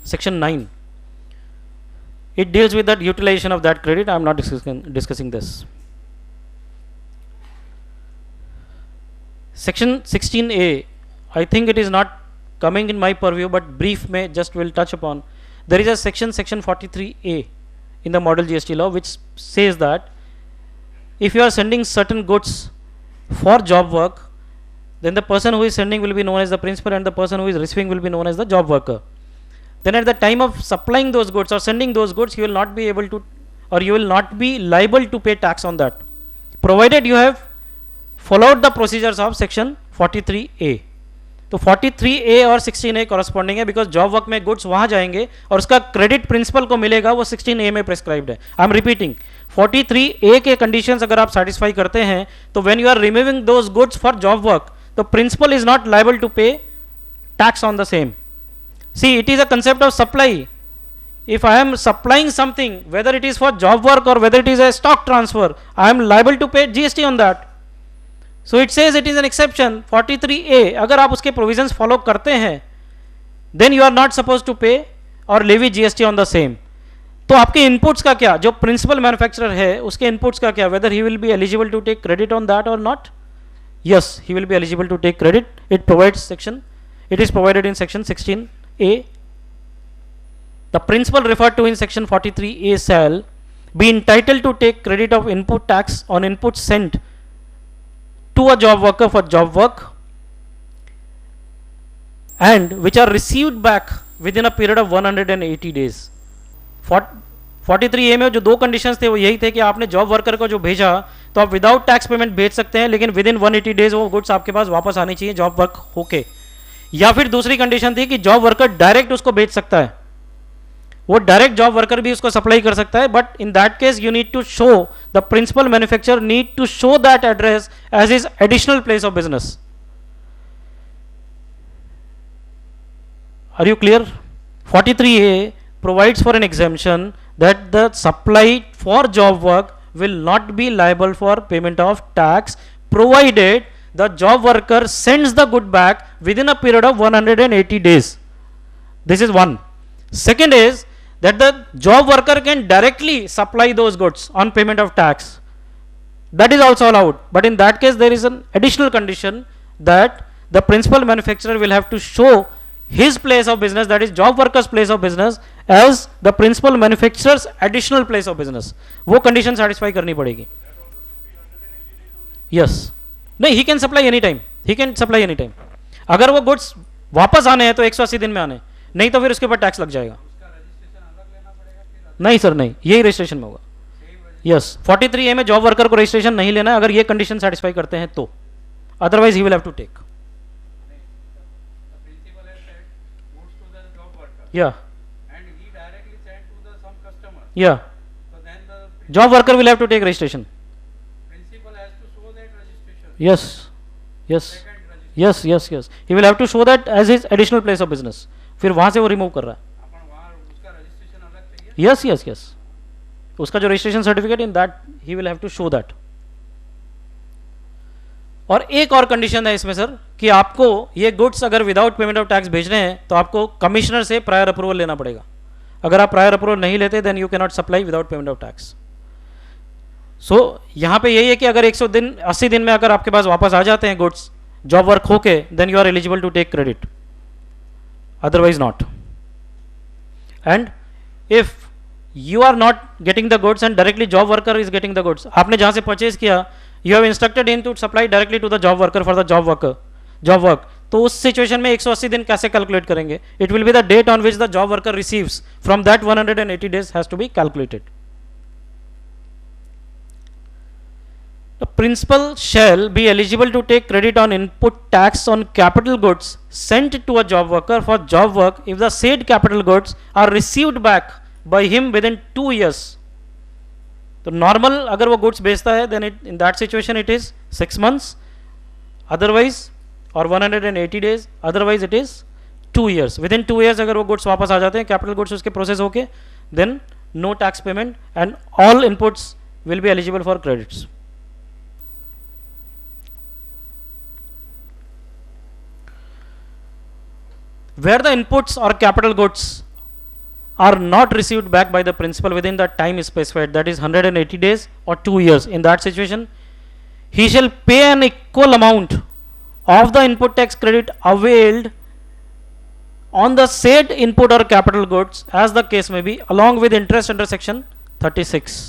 Section 9, it deals with that utilization of that credit. I am not discussing this. Section 16A, I think it is not coming in my purview, but brief may just will touch upon. There is a section 43A in the model GST law which says that if you are sending certain goods for job work, then the person who is sending will be known as the principal and the person who is receiving will be known as the job worker. Then at the time of supplying those goods or sending those goods, you will not be able to, or you will not be liable to pay tax on that, provided you have followed the procedures of section 43A. तो 43A और 16A corresponding है, because job work में goods वहां जाएंगे और उसका credit principal को मिलेगा, वो 16A में प्रिस्क्राइब्ड है. आई एम रिपीटिंग, 43A के कंडीशंस अगर आप सेटिस्फाई करते हैं तो when you are removing those goods for job work, the principal is not liable to pay tax on the same. See, it is a concept of supply. if I am supplying something, whether it is for job work or whether it is a stock transfer, I am liable to pay GST on that. So it says it is an exception 43A. अगर आप उसके provisions follow करते हैं, then you are not supposed to pay or levy GST on the same. तो आपके inputs का क्या, जो principal manufacturer है उसके inputs का क्या, whether he will be eligible to take credit on that or not? Yes, he will be eligible to take credit. It is provided in section 16A. The principal referred to in section 43A shall be entitled to take credit of input tax on inputs sent to a job worker for job work and which are received back within a period of 180 days. 43A में जो दो conditions थे वो यही थे कि आपने job worker को जो भेजा तो आप विदाउट टैक्स पेमेंट भेज सकते हैं, लेकिन विद इन 180 डेज वो गुड्स आपके पास वापस आनी चाहिए जॉब वर्क होके. या फिर दूसरी कंडीशन थी कि जॉब वर्कर डायरेक्ट उसको भेज सकता है, वो डायरेक्ट जॉब वर्कर भी उसको सप्लाई कर सकता है, but in that case you need to show, the principal manufacturer need to show that address as his additional place of business. Are you clear? 43A provides for an exemption that the supply for job work will not be liable for payment of tax provided the job worker sends the good back within a period of 180 days. This is one. Second is that the job worker can directly supply those goods on payment of tax. That is also allowed, but in that case there is an additional condition that the principal manufacturer will have to show his place of business, that is job worker's place of business, as the principal manufacturer's additional place of business. वो condition satisfy करनी पड़ेगी. Yes. नहीं, he can supply any time. He can supply any time. अगर वो goods वापस आने हैं तो 180 दिन में आने, नहीं तो फिर उसके ऊपर टैक्स लग जाएगा. नहीं सर, नहीं, यही रजिस्ट्रेशन में होगा. यस, 43A में जॉब वर्कर को रजिस्ट्रेशन नहीं लेना है अगर ये कंडीशन सेटिस्फाई करते हैं तो, otherwise he will have to take. Yeah. And he directly sent to the some customer. Yeah. So then the Job worker will have to take registration. principal has to show that registration. Yes. Yes. Second registration. Yes. He will have to show that as his additional place of business. फिर वहां से वो remove कर रहा है. अपन वहाँ उसका registration अलग चाहिए. Yes. उसका जो registration certificate in that he will have to show that. और एक और कंडीशन है इसमें सर कि आपको ये गुड्स अगर विदाउट पेमेंट ऑफ टैक्स भेजने हैं तो आपको कमिश्नर से प्रायर अप्रूवल लेना पड़ेगा. अगर आप प्रायर अप्रूवल नहीं लेते then you cannot supply without payment of tax. So यहां पे यही है कि अगर 180 दिन में अगर आपके पास वापस आ जाते हैं गुड्स जॉब वर्क होके, then you are eligible to take credit, otherwise not. And if you are not getting the goods and directly job worker is getting the goods, आपने जहां से परचेज किया, you have instructed him to supply directly to the job worker for the job work, तो उस situation में 180 दिन कैसे calculate करेंगे? It will be the date on which the job worker receives. From that 180 days has to be calculated. The principal shall be eligible to take credit on input tax on capital goods sent to a job worker for job work if the said capital goods are received back by him within 2 years. तो normal अगर वो goods बेचता है then in that situation it is 6 months, otherwise और 180 days, otherwise it is 2 years. Within 2 years अगर वो goods वापस आ जाते हैं, कैपिटल गुड्स उसके प्रोसेस होके, then no tax payment and all inputs will be eligible for credits. Where the inputs or capital goods are not received back by the principal within the time specified, that is 180 days or 2 years, in that situation he shall pay an equal amount of the input tax credit availed on the said input or capital goods as the case may be, along with interest under section 36.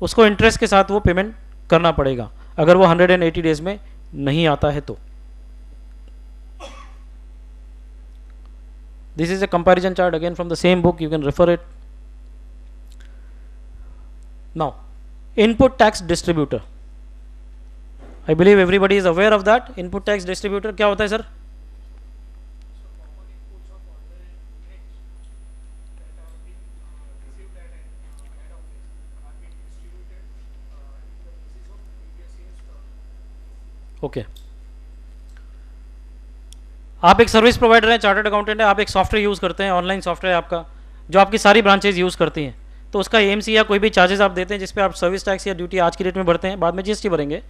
उसको interest के साथ वो payment करना पड़ेगा अगर वो 180 days में नहीं आता है तो. This is a comparison chart again from the same book, you can refer it. Now, input tax distributor. I believe everybody is aware of that. Input tax distributor क्या होता है सर? Okay. आप एक सर्विस प्रोवाइडर हैं, chartered accountant है, आप एक software use करते हैं, ऑनलाइन सॉफ्टवेयर आपका, जो आपकी सारी ब्रांचेज यूज़ करती हैं, तो उसका एएमसी या कोई भी चार्जेस आप देते हैं जिस पे आप सर्विस टैक्स या ड्यूटी आज की डेट में भरते हैं, बाद में जीएसटी भरेंगे,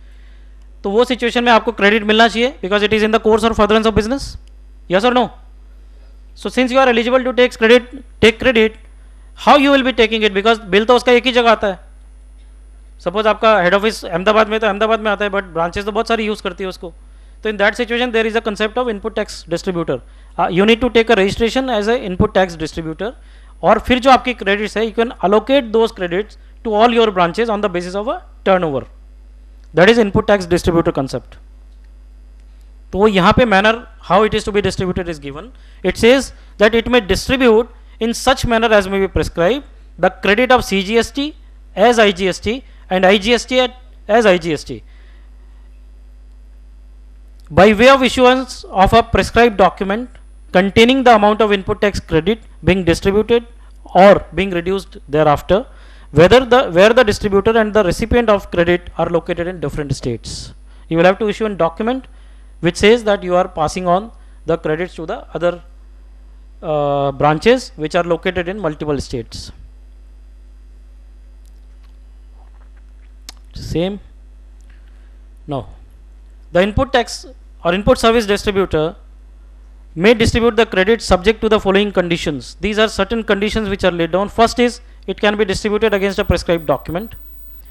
तो वो सिचुएशन में आपको क्रेडिट मिलना चाहिए because it is in the course और furtherance of business. Yes or no? So since you are eligible to take credit, how you will be taking it? Because bill तो उसका एक ही जगह आता है. सपोज आपका हेड ऑफिस अहमदाबाद में, तो अहमदाबाद में आता है, बट ब्रांचेस तो बहुत सारी यूज़ करती है उसको. तो in that situation there is a concept of input tax distributor. You need to take a registration as a input tax distributor, और फिर जो आपकी क्रेडिट्स है, you can allocate those credits to all your branches on the basis of a turnover. That is input tax distributor concept. तो यहाँ पे manner how it is to be distributed is given. It says that it may distribute in such manner as may be prescribe the credit of CGST as IGST and IGST as IGST by way of issuance of a prescribed document containing the amount of input tax credit being distributed or being reduced thereafter, where the distributor and the recipient of credit are located in different states. You will have to issue a document which says that you are passing on the credits to the other branches which are located in multiple states. Same. Now, the input tax or input service distributor may distribute the credit subject to the following conditions. These are certain conditions which are laid down. First is it can be distributed against a prescribed document.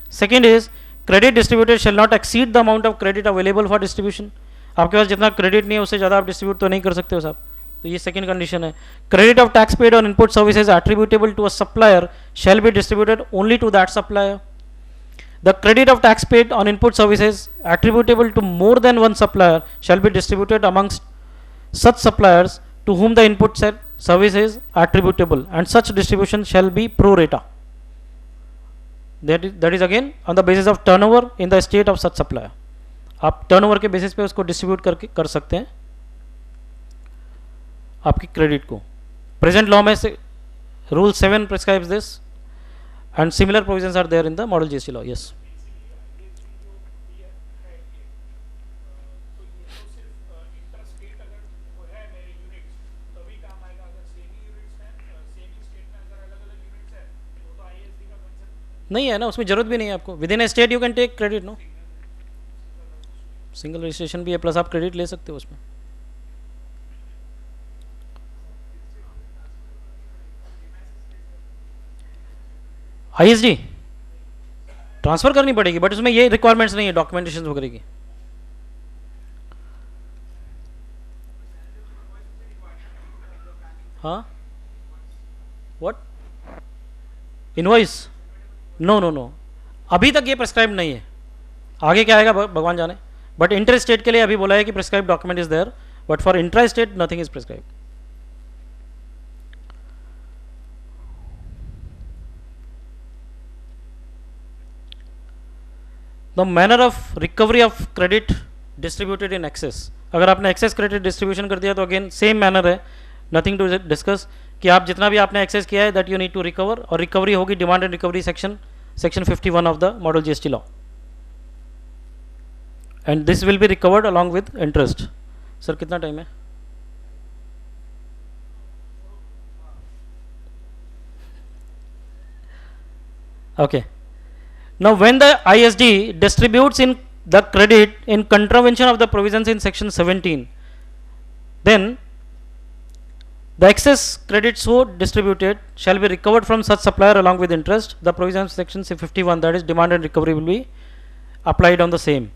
Second is credit distributed shall not exceed the amount of credit available for distribution. आपके पास जितना credit नहीं है उससे ज़्यादा आप distribute तो नहीं कर सकते हो साहब. तो ये सेकंड कंडीशन है. Credit of tax paid on input services attributable to a supplier shall be distributed only to that supplier. The credit of tax paid on input services attributable to more than one supplier shall be distributed amongst such suppliers to whom the input service is attributable, and such distribution shall be pro rata. That is again on the basis of turnover in the state of such supplier. आप turnover के basis पे उसको distribute करके कर सकते हैं आपकी credit को. प्रेजेंट लॉ में से rule 7 prescribes this and similar provisions are there in the model GST law. Yes. नहीं है ना, उसमें जरूरत भी नहीं है आपको. Within a state you can take credit. No, single registration भी है प्लस आप क्रेडिट ले सकते हो उसमें. ISD ट्रांसफर करनी पड़ेगी, बट उसमें ये रिक्वायरमेंट्स नहीं है डॉक्यूमेंटेशन वगैरह की. हाँ, what invoice? No no no, अभी तक ये प्रिस्क्राइब नहीं है. आगे क्या आएगा भगवान जाने. बट इंटर स्टेट के लिए अभी बोला है कि prescribe document is there, but for intra state nothing is prescribe. The manner of recovery of credit distributed in excess. अगर आपने एक्सेस क्रेडिट डिस्ट्रीब्यूशन कर दिया तो अगेन सेम मैनर है, नथिंग टू डिस्कस, कि आप जितना भी आपने एक्सेस किया है that you need to recover, और रिकवरी होगी demand and recovery section 51 of the model GST law, and this will be recovered along with interest. Sir कितना टाइम है? Okay. Now when the ISD distributes in the credit in contravention of the provisions in section 17, then the excess credit so distributed shall be recovered from such supplier along with interest. The provisions of section 51, that is demand and recovery, will be applied on the same.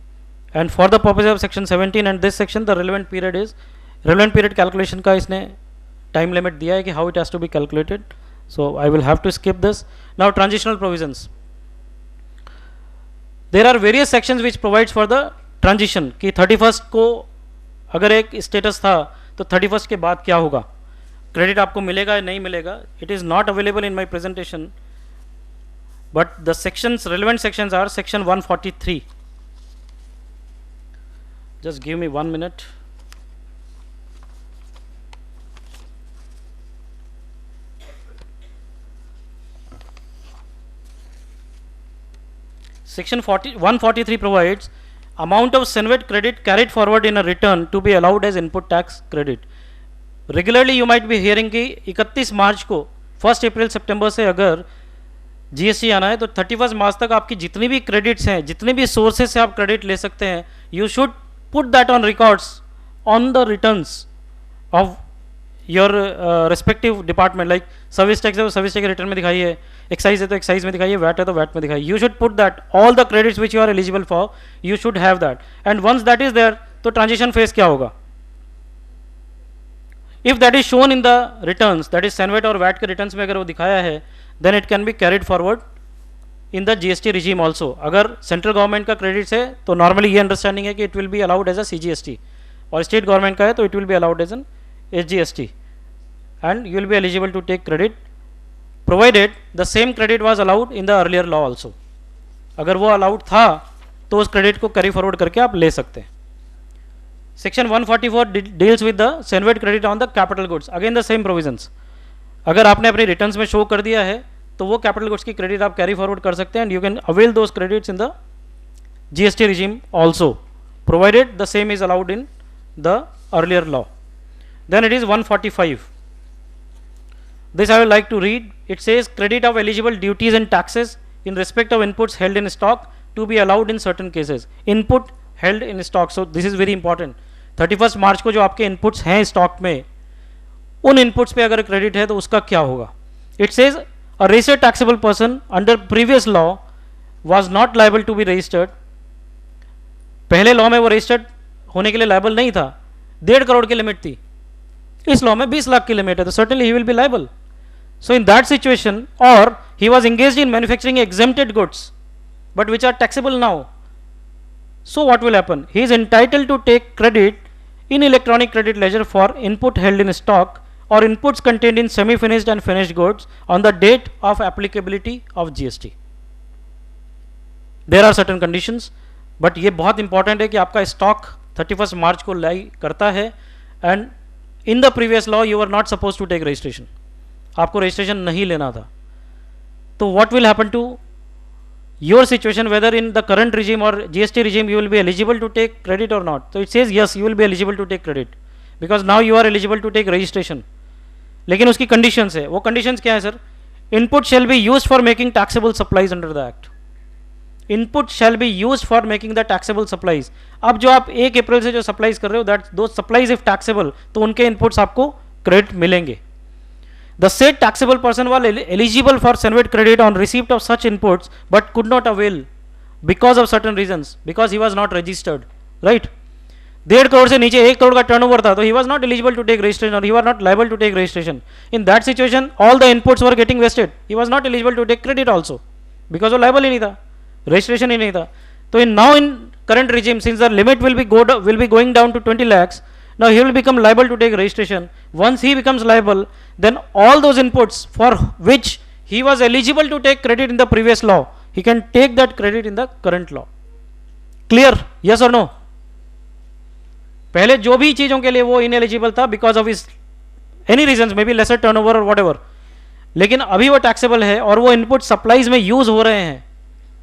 And for the purpose of section 17 and this section, the relevant period calculation का इसने time limit दिया है कि how it has to be calculated. So I will have to skip this. Now transitional provisions. There are various sections which provides for the transition कि 31st को अगर एक status था तो 31st के बाद क्या होगा, क्रेडिट आपको मिलेगा या नहीं मिलेगा. It is not available in my presentation, but the sections, relevant sections are section 143. Just give me 1 minute. Section 143 provides amount of Senvet credit carried forward in a return to be allowed as input tax credit. Regularly you might be hearing कि 31 मार्च को 1 अप्रैल सितंबर से अगर GST आना है तो 31 मार्च तक आपकी जितनी भी क्रेडिट्स हैं, जितने भी सोर्सेज से आप क्रेडिट ले सकते हैं, you should put that on records on the returns of your respective department. Like service tax है तो सर्विस टैक्स रिटर्न में दिखाइए, एक्साइज है तो एक्साइज में दिखाइए, वैट है तो वैट में दिखाइए. You should put that all the credits which you are eligible for, you should have that. And once that is there तो ट्रांजिशन फेज क्या होगा? If that is shown in the returns, that is CENVAT और VAT के returns में अगर वो दिखाया है, then it can be carried forward in the GST regime also. अगर सेंट्रल गवर्नमेंट का क्रेडिट्स है तो नॉर्मली ये अंडरस्टैंडिंग है कि it will be allowed as a CGST, और स्टेट गवर्नमेंट का है तो it will be allowed as an SGST, and you will be eligible to take credit provided the same credit was allowed in the earlier law also. अगर वो allowed था तो उस credit को कैरी फॉरवर्ड करके आप ले सकते हैं. Section 144 deals with the CENVAT credit on the capital goods. Again the same provisions. अगर आपने अपने रिटर्न्स में शो कर दिया है तो वो कैपिटल गुड्स की क्रेडिट आप कैरी फॉरवर्ड कर सकते हैं, and you can avail those credits in the GST regime also, provided the same is allowed in the earlier law. Then it is 145. This I would like to read. It says credit of eligible duties and taxes in respect of inputs held in stock to be allowed in certain cases. Input held in stock. So this is very important. 31 मार्च को जो आपके inputs हैं stock में, उन inputs पे अगर credit है तो उसका क्या होगा? It says a registered taxable person under previous law was not liable to be registered. पहले लॉ में वो रजिस्टर्ड होने के लिए लाइबल नहीं था. 1.5 करोड़ की लिमिट थी. इस लॉ में 20 लाख की लिमिट है, तो certainly he will be liable. So in that situation, और he was engaged in manufacturing exempted goods but which are taxable now. So what will happen? He is entitled to take credit in electronic credit ledger for input held in stock or inputs contained in semi finished and finished goods on the date of applicability of GST. There are certain conditions, but ये बहुत important है कि आपका stock 31 मार्च को लाई करता है, and in the previous law you are not suppose to take registration. आपको रजिस्ट्रेशन नहीं लेना था. तो what will happen to your situation, whether in the current regime or GST regime you will be eligible to take credit or not? So it says yes, you will be eligible to take credit because now you are eligible to take registration. लेकिन उसकी conditions है. वो conditions क्या है sir? Input shall be used for making taxable supplies under the act. Input shall be used for making the taxable supplies. अब जो आप 1 अप्रैल से जो supplies कर रहे हो, that those supplies if taxable, तो उनके inputs आपको credit मिलेंगे. The said taxable person was eligible for Senate credit on receipt of such inputs but could not avail because of certain reasons, because he was not registered, right? 1.5 crore से नीचे 1 करोड़ का turnover था, तो he was not eligible to take registration or he was not liable to take registration. In that situation, all the inputs were getting vested. He was not eligible to take credit also because वो liable ही नहीं था, registration ही नहीं था. तो now in current regime, since the limit will be going down to 20 lakhs, now he will become liable to take registration. Once he becomes liable, then all those inputs for which he was eligible to take credit in the previous law, he can take that credit in the current law. Clear? Yes or no? पहले जो भी चीजों के लिए वो ineligible था because of his any reasons, maybe lesser turnover or whatever, लेकिन अभी वो taxable है और वो input supplies में use हो रहे हैं,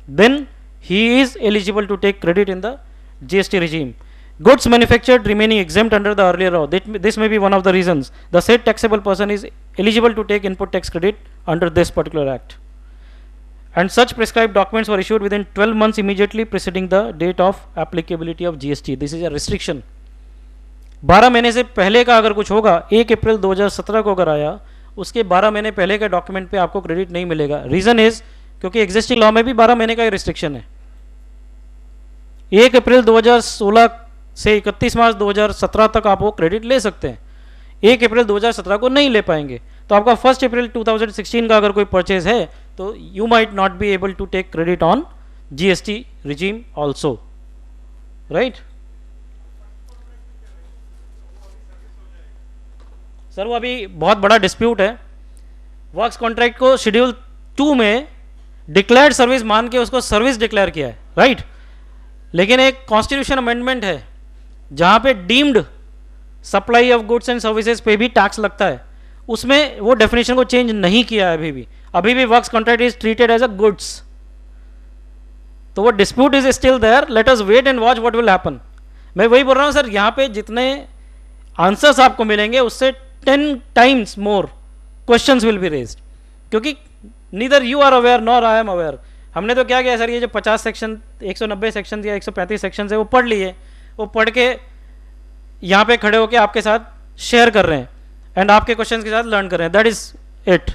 then he is eligible to take credit in the GST regime. Goods manufactured remaining exempt under the earlier law, this may be one of the reasons the said taxable person is eligible to take input tax credit under this particular act, and such prescribed documents were issued within 12 months immediately preceding the date of applicability of GST. This is a restriction. 12 महीने से पहले का अगर कुछ होगा, 1 अप्रैल 2017 को अगर आया, उसके 12 महीने पहले के डॉक्यूमेंट पे आपको क्रेडिट नहीं मिलेगा. रीजन इज क्योंकि एग्जिस्टिंग लॉ में भी 12 महीने का रिस्ट्रिक्शन है. 1 अप्रैल 2016 से 31 मार्च 2017 तक आप वो क्रेडिट ले सकते हैं. 1 अप्रैल 2017 को नहीं ले पाएंगे, तो आपका 1 अप्रैल 2016 का अगर कोई परचेज है तो you might not be able to take credit on GST regime also, right? Sir वो अभी बहुत बड़ा डिस्प्यूट है. वर्क्स कॉन्ट्रैक्ट को शेड्यूल 2 में डिक्लेयर्ड सर्विस मान के उसको सर्विस डिक्लेयर किया है, राइट? लेकिन एक कॉन्स्टिट्यूशन अमेंडमेंट है जहां पे deemed supply of goods and services पे भी टैक्स लगता है, उसमें वो डेफिनेशन को चेंज नहीं किया है अभी भी works contract is treated as a goods. तो वो dispute is still there. Let us wait and watch what will happen. मैं वही बोल रहा हूं सर, यहां पे जितने आंसर्स आपको मिलेंगे उससे 10 times more questions will be raised. क्योंकि neither you are aware nor I am aware. हमने तो क्या किया सर, ये जो 50 सेक्शन 190 सेक्शन या 135 सेक्शन है वो पढ़ लिए, वो पढ़ के यहाँ पे खड़े होके आपके साथ शेयर कर रहे हैं एंड आपके क्वेश्चंस के साथ लर्न कर रहे हैं, that is it.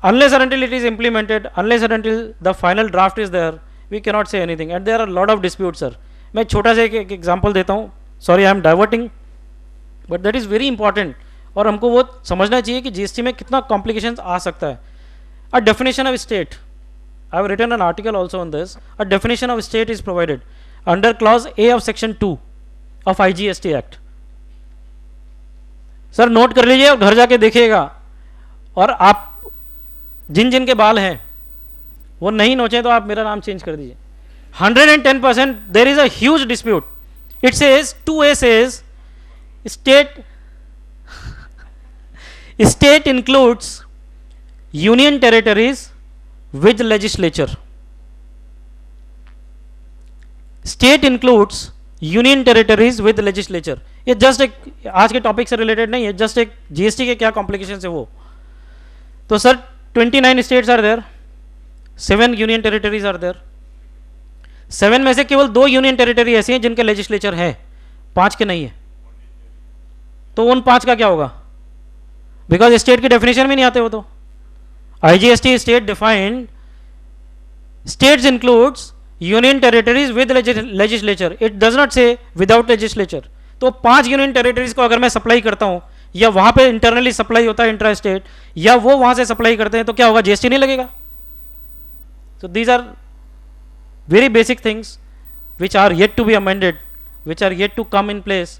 unless and until it is implemented, unless and until the final draft is there, we cannot say anything and there are a lot of disputes sir। मैं छोटा सा एक example देता हूँ, sorry I am diverting but that is very important और हमको वो समझना चाहिए कि जीएसटी में कितना कॉम्प्लिकेशंस आ सकता है। A definition of state, I have written an article also on this. A definition of state is provided under clause A of section 2 of IGST act. Sir note कर लीजिए और घर जाके देखिएगा, और आप जिन जिन के बाल हैं वो नहीं नोचे तो आप मेरा नाम चेंज कर दीजिए। 110% देर is a huge dispute. It says 2A says state includes union territories with legislature। State includes union territories with legislature. ये जस्ट एक आज के टॉपिक से रिलेटेड नहीं है, जस्ट एक जीएसटी के क्या कॉम्प्लिकेशन है वो। तो sir 29 states are there, 7 union territories are there. 7 में से केवल 2 यूनियन टेरिटरी ऐसी हैं जिनके लेजिस्लेचर है, 5 के नहीं है। तो उन 5 का क्या होगा, बिकॉज स्टेट की डेफिनेशन में नहीं आते वो। तो IGST state defined, states includes union territories with legislature, it does not से विदाउट लेजिस्लेचर। तो 5 यूनियन टेरिटरीज को अगर मैं सप्लाई करता हूं, या वहां पे इंटरनली सप्लाई होता है इंट्रा स्टेट, या वो वहां से सप्लाई करते हैं, तो क्या होगा, जीएसटी नहीं लगेगा। So these are very basic things which are yet to be amended, which are yet to come in place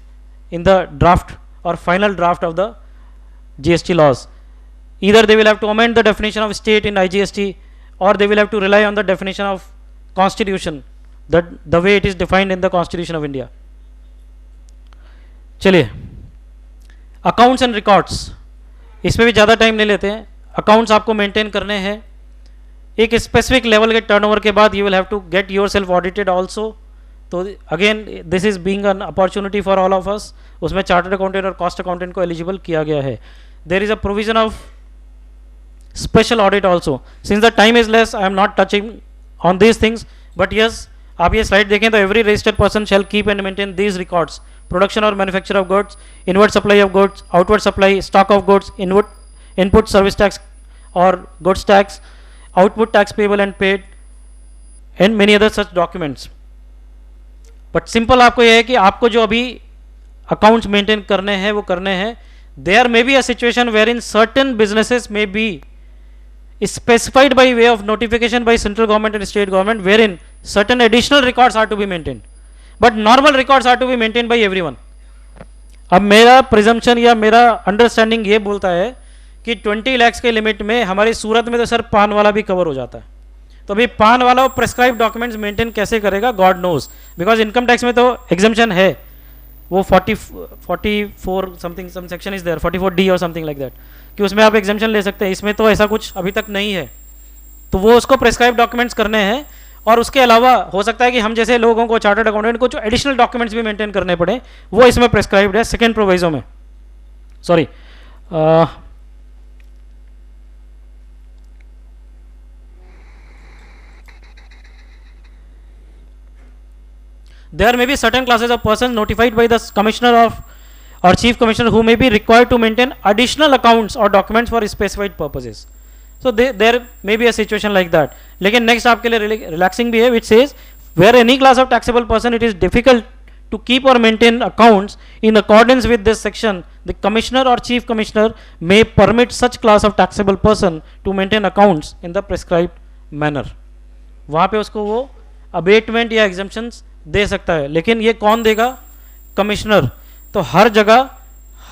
in the draft or final draft of the GST laws. Either they will have to amend the definition of state in IGST, or they will have to rely on the definition of constitution, that the way it is defined in the Constitution of India. चलिए accounts and records, इसमें भी ज़्यादा time नहीं लेते हैं। Accounts आपको maintain करने हैं एक स्पेसिफिक लेवल के टर्नओवर के बाद, you will have to get yourself audited also. तो again this is being an opportunity for all of us. उसमें चार्टर्ड अकाउंटेंट और कॉस्ट अकाउंटेंट को एलिजिबल किया गया है। There is a provision of special audit also. Since the time is less, I am not touching on these things, but yes आप ये slide देखें तो every registered person shall keep and maintain these records: production और manufacture of goods, inward supply of goods, outward supply, stock of goods, input service tax और goods tax, output tax payable and paid, and many other such documents. But simple आपको यह है कि आपको जो अभी accounts maintain करने हैं वो करने हैं। There may be a situation wherein certain businesses may be specified by way of notification by central government and state government, wherein certain additional records are to be maintained, but normal records are to be maintained by everyone. अब मेरा presumption या मेरा understanding ये बोलता है कि 20 lakhs के limit में हमारी सूरत में तो सर पान वाला भी कवर हो जाता है। तो अभी पान वाला वो प्रेस्क्राइब डॉक्यूमेंट्स मेंटेन कैसे करेगा, God knows. Because income tax में तो एग्जाम्पशन है, वो 44 something some section is there, 44D और समथिंग लाइक दैट, कि उसमें आप एग्जाम्पशन ले सकते हैं। इसमें तो ऐसा कुछ अभी तक नहीं है, तो वो उसको प्रेस्क्राइब डॉक्यूमेंट्स करने हैं। और उसके अलावा हो सकता है कि हम जैसे लोगों को, चार्टर्ड अकाउंटेंट को, जो एडिशनल डॉक्यूमेंट्स भी मेंटेन करने पड़े, वो इसमें प्रेस्क्राइब्ड है सेकेंड प्रोविजो में। Sorry, there may be certain classes of persons notified by the commissioner of or chief commissioner who may be required to maintain additional accounts or documents for specified purposes. So there may be a situation like that. लेकिन next आपके लिए relaxing भी है, which says where any class of taxable person it is difficult to keep or maintain accounts in accordance with this section, the commissioner or chief commissioner may permit such class of taxable person to maintain accounts in the prescribed manner. वहाँ पे उसको वो abetment या exemptions दे सकता है, लेकिन ये कौन देगा, कमिश्नर। तो हर जगह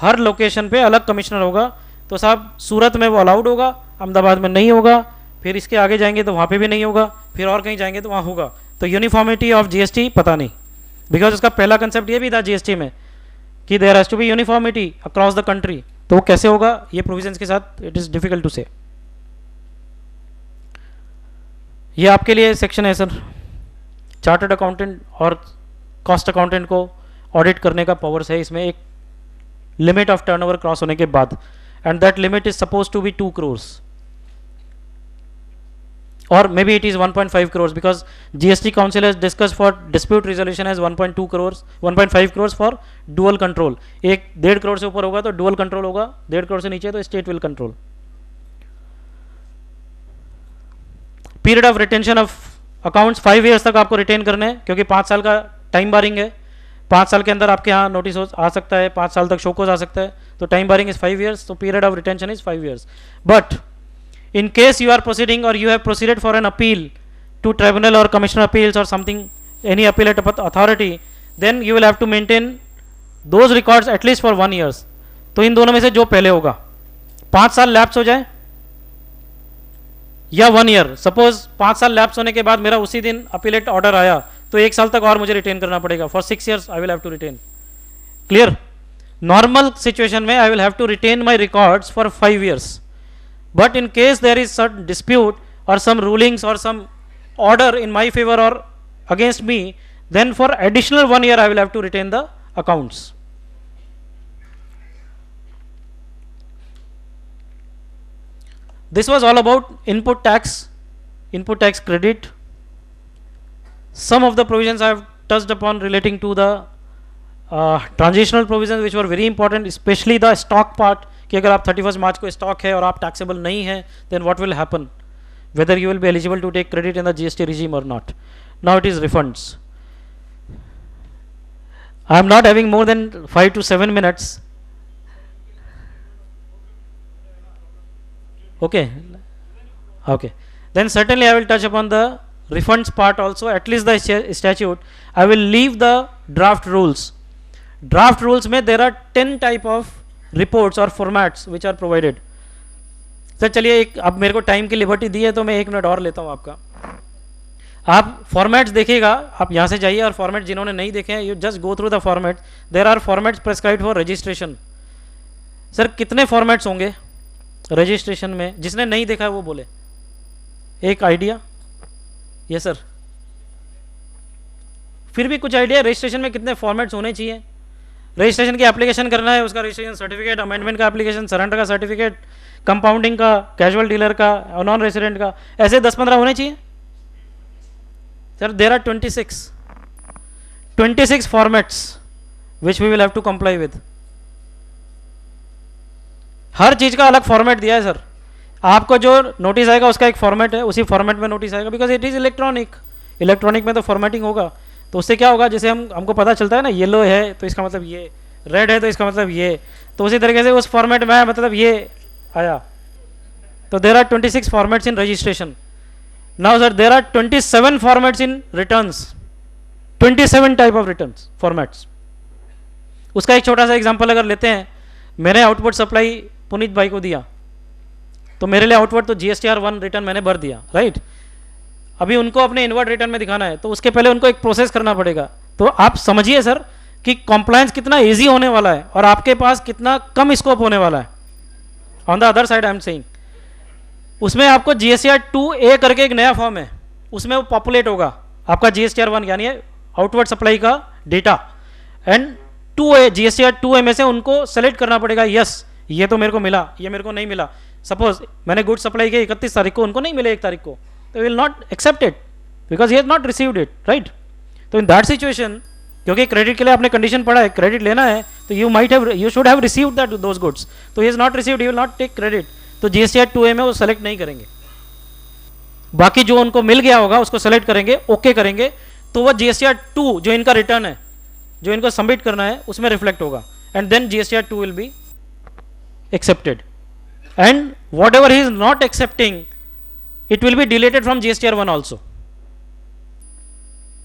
हर लोकेशन पे अलग कमिश्नर होगा। तो साहब सूरत में वो अलाउड होगा, अहमदाबाद में नहीं होगा, फिर इसके आगे जाएंगे तो वहाँ पे भी नहीं होगा, फिर और कहीं जाएंगे तो वहाँ होगा। तो यूनिफॉर्मिटी ऑफ जीएसटी पता नहीं, बिकॉज उसका पहला कंसेप्ट ये भी था जीएसटी में कि there has to be uniformity across the country. तो वो कैसे होगा ये प्रोविजंस के साथ, इट इज़ डिफिकल्ट टू से। ये आपके लिए सेक्शन है सर, चार्टर्ड अकाउंटेंट और कॉस्ट अकाउंटेंट को ऑडिट करने का पावर्स है इसमें एक लिमिट ऑफ टर्नओवर क्रॉस होने के बाद, and that limit is suppose to be 2 crores। or maybe it is 1.5 crores because GST Council has discussed for dispute resolution as 1.2 crores 1.5 crores for dual control. एक 1.5 करोड़ से ऊपर होगा तो dual control होगा, 1.5 करोड़ से नीचे तो state will control. Period of retention of accounts 5 years तक आपको retain करने हैं क्योंकि 5 साल का time barring है. 5 साल के अंदर आपके यहाँ नोटिस आ सकता है, 5 साल तक शोकोज आ सकता है, तो टाइम बारिंग इज 5 years, तो period of retention is 5 years. But in case you are proceeding or you have proceeded for an appeal to tribunal or commissioner appeals or something, any appellate authority, then you will have to maintain those records at least for 1 year. तो इन दोनों में से जो पहले होगा, 5 साल lapse हो जाए या 1 year. सपोज 5 साल लैप्स होने के बाद मेरा उसी दिन अपीलेट ऑर्डर आया तो 1 साल तक और मुझे रिटेन करना पड़ेगा. For 6 years I will have to retain. Clear? Normal situation में I will have to retain my records for 5 years. But in case there is some dispute or some rulings or some order in my favor or against me, then for additional 1 year I will have to retain the accounts. This was all about input tax credit. Some of the provisions I have touched upon relating to the transitional provisions which were very important, especially the stock part. कि अगर आप 31 मार्च को stock है और आप taxable नहीं है, then what will happen, whether you will be eligible to take credit in the GST regime or not. Now it is refunds. I am not having more than 5 to 7 minutes. Okay. Then certainly I will touch upon the refunds part also, at least the statute. I will leave the draft rules. Draft rules में there are 10 type of reports और formats which are provided. Sir चलिए एक, अब मेरे को time की liberty दी है तो मैं 1 मिनट और लेता हूँ आपका. आप फॉर्मेट्स देखिएगा, आप यहाँ से जाइए और फॉर्मेट जिन्होंने नहीं देखे हैं, you just go through the format. There are formats prescribed for registration. Sir कितने फॉर्मेट्स होंगे रजिस्ट्रेशन में? जिसने नहीं देखा है वो बोले, एक आइडिया. यस सर, फिर भी कुछ आइडिया रजिस्ट्रेशन में कितने फॉर्मेट्स होने चाहिए? रजिस्ट्रेशन की एप्लीकेशन करना है, उसका रजिस्ट्रेशन सर्टिफिकेट, अमेंडमेंट का एप्लीकेशन, सरेंडर का सर्टिफिकेट, कंपाउंडिंग का, कैजुअल डीलर का, नॉन रेसिडेंट का, ऐसे 10-15 होने चाहिए. Sir there are 26 formats which we will have to comply with. हर चीज का अलग फॉर्मेट दिया है सर. आपको जो नोटिस आएगा उसका एक फॉर्मेट है, उसी फॉर्मेट में नोटिस आएगा, बिकॉज इट इज इलेक्ट्रॉनिक में तो फॉर्मेटिंग होगा. तो उससे क्या होगा, जैसे हमको पता चलता है ना, येलो है तो इसका मतलब ये, रेड है तो इसका मतलब ये, तो उसी तरीके से उस फॉर्मेट में मतलब ये आया. तो there are 26 formats in registration. Now sir there are 27 formats in returns. 27 type of returns formats. उसका एक छोटा सा एग्जांपल अगर लेते हैं, मैंने आउटपुट सप्लाई पुनीत भाई को दिया, तो मेरे लिए आउटपुट तो GSTR 1 रिटर्न मैंने भर दिया, राइट. अभी उनको अपने इनवर्ड रिटर्न में दिखाना है तो उसके पहले उनको एक प्रोसेस करना पड़ेगा. तो आप समझिए सर कि कॉम्प्लायंस कितना इजी होने वाला है और आपके पास कितना कम स्कोप होने वाला है. On the other side I am saying, उसमें आपको GSTR 2A करके एक नया फॉर्म है, उसमें वो पॉपुलेट होगा आपका GSTR 1 यानी आउटवर्ड सप्लाई का data, and 2A GSTR 2A में से उनको सेलेक्ट करना पड़ेगा. यस ये तो मेरे को मिला, ये मेरे को नहीं मिला. सपोज मैंने गुड सप्लाई किया 31 तारीख को, उनको नहीं मिले 1 तारीख को, तो will not accept it because he has not received it, right. तो इन दैट सिचुएशन, क्योंकि क्रेडिट के लिए आपने कंडीशन पढ़ा है, क्रेडिट लेना है तो you should have received that those goods. तो he is not received, he will not take credit. तो GSTR 2A में वो सेलेक्ट नहीं करेंगे. बाकी जो उनको मिल गया होगा उसको सेलेक्ट करेंगे, ओके करेंगे, तो वो GSTR 2 जो इनका रिटर्न है, जो इनको सबमिट करना है, उसमें रिफ्लेक्ट होगा, and then GSTR 2 will be accepted. And whatever he is not accepting, it will be deleted from GSTR 1 also.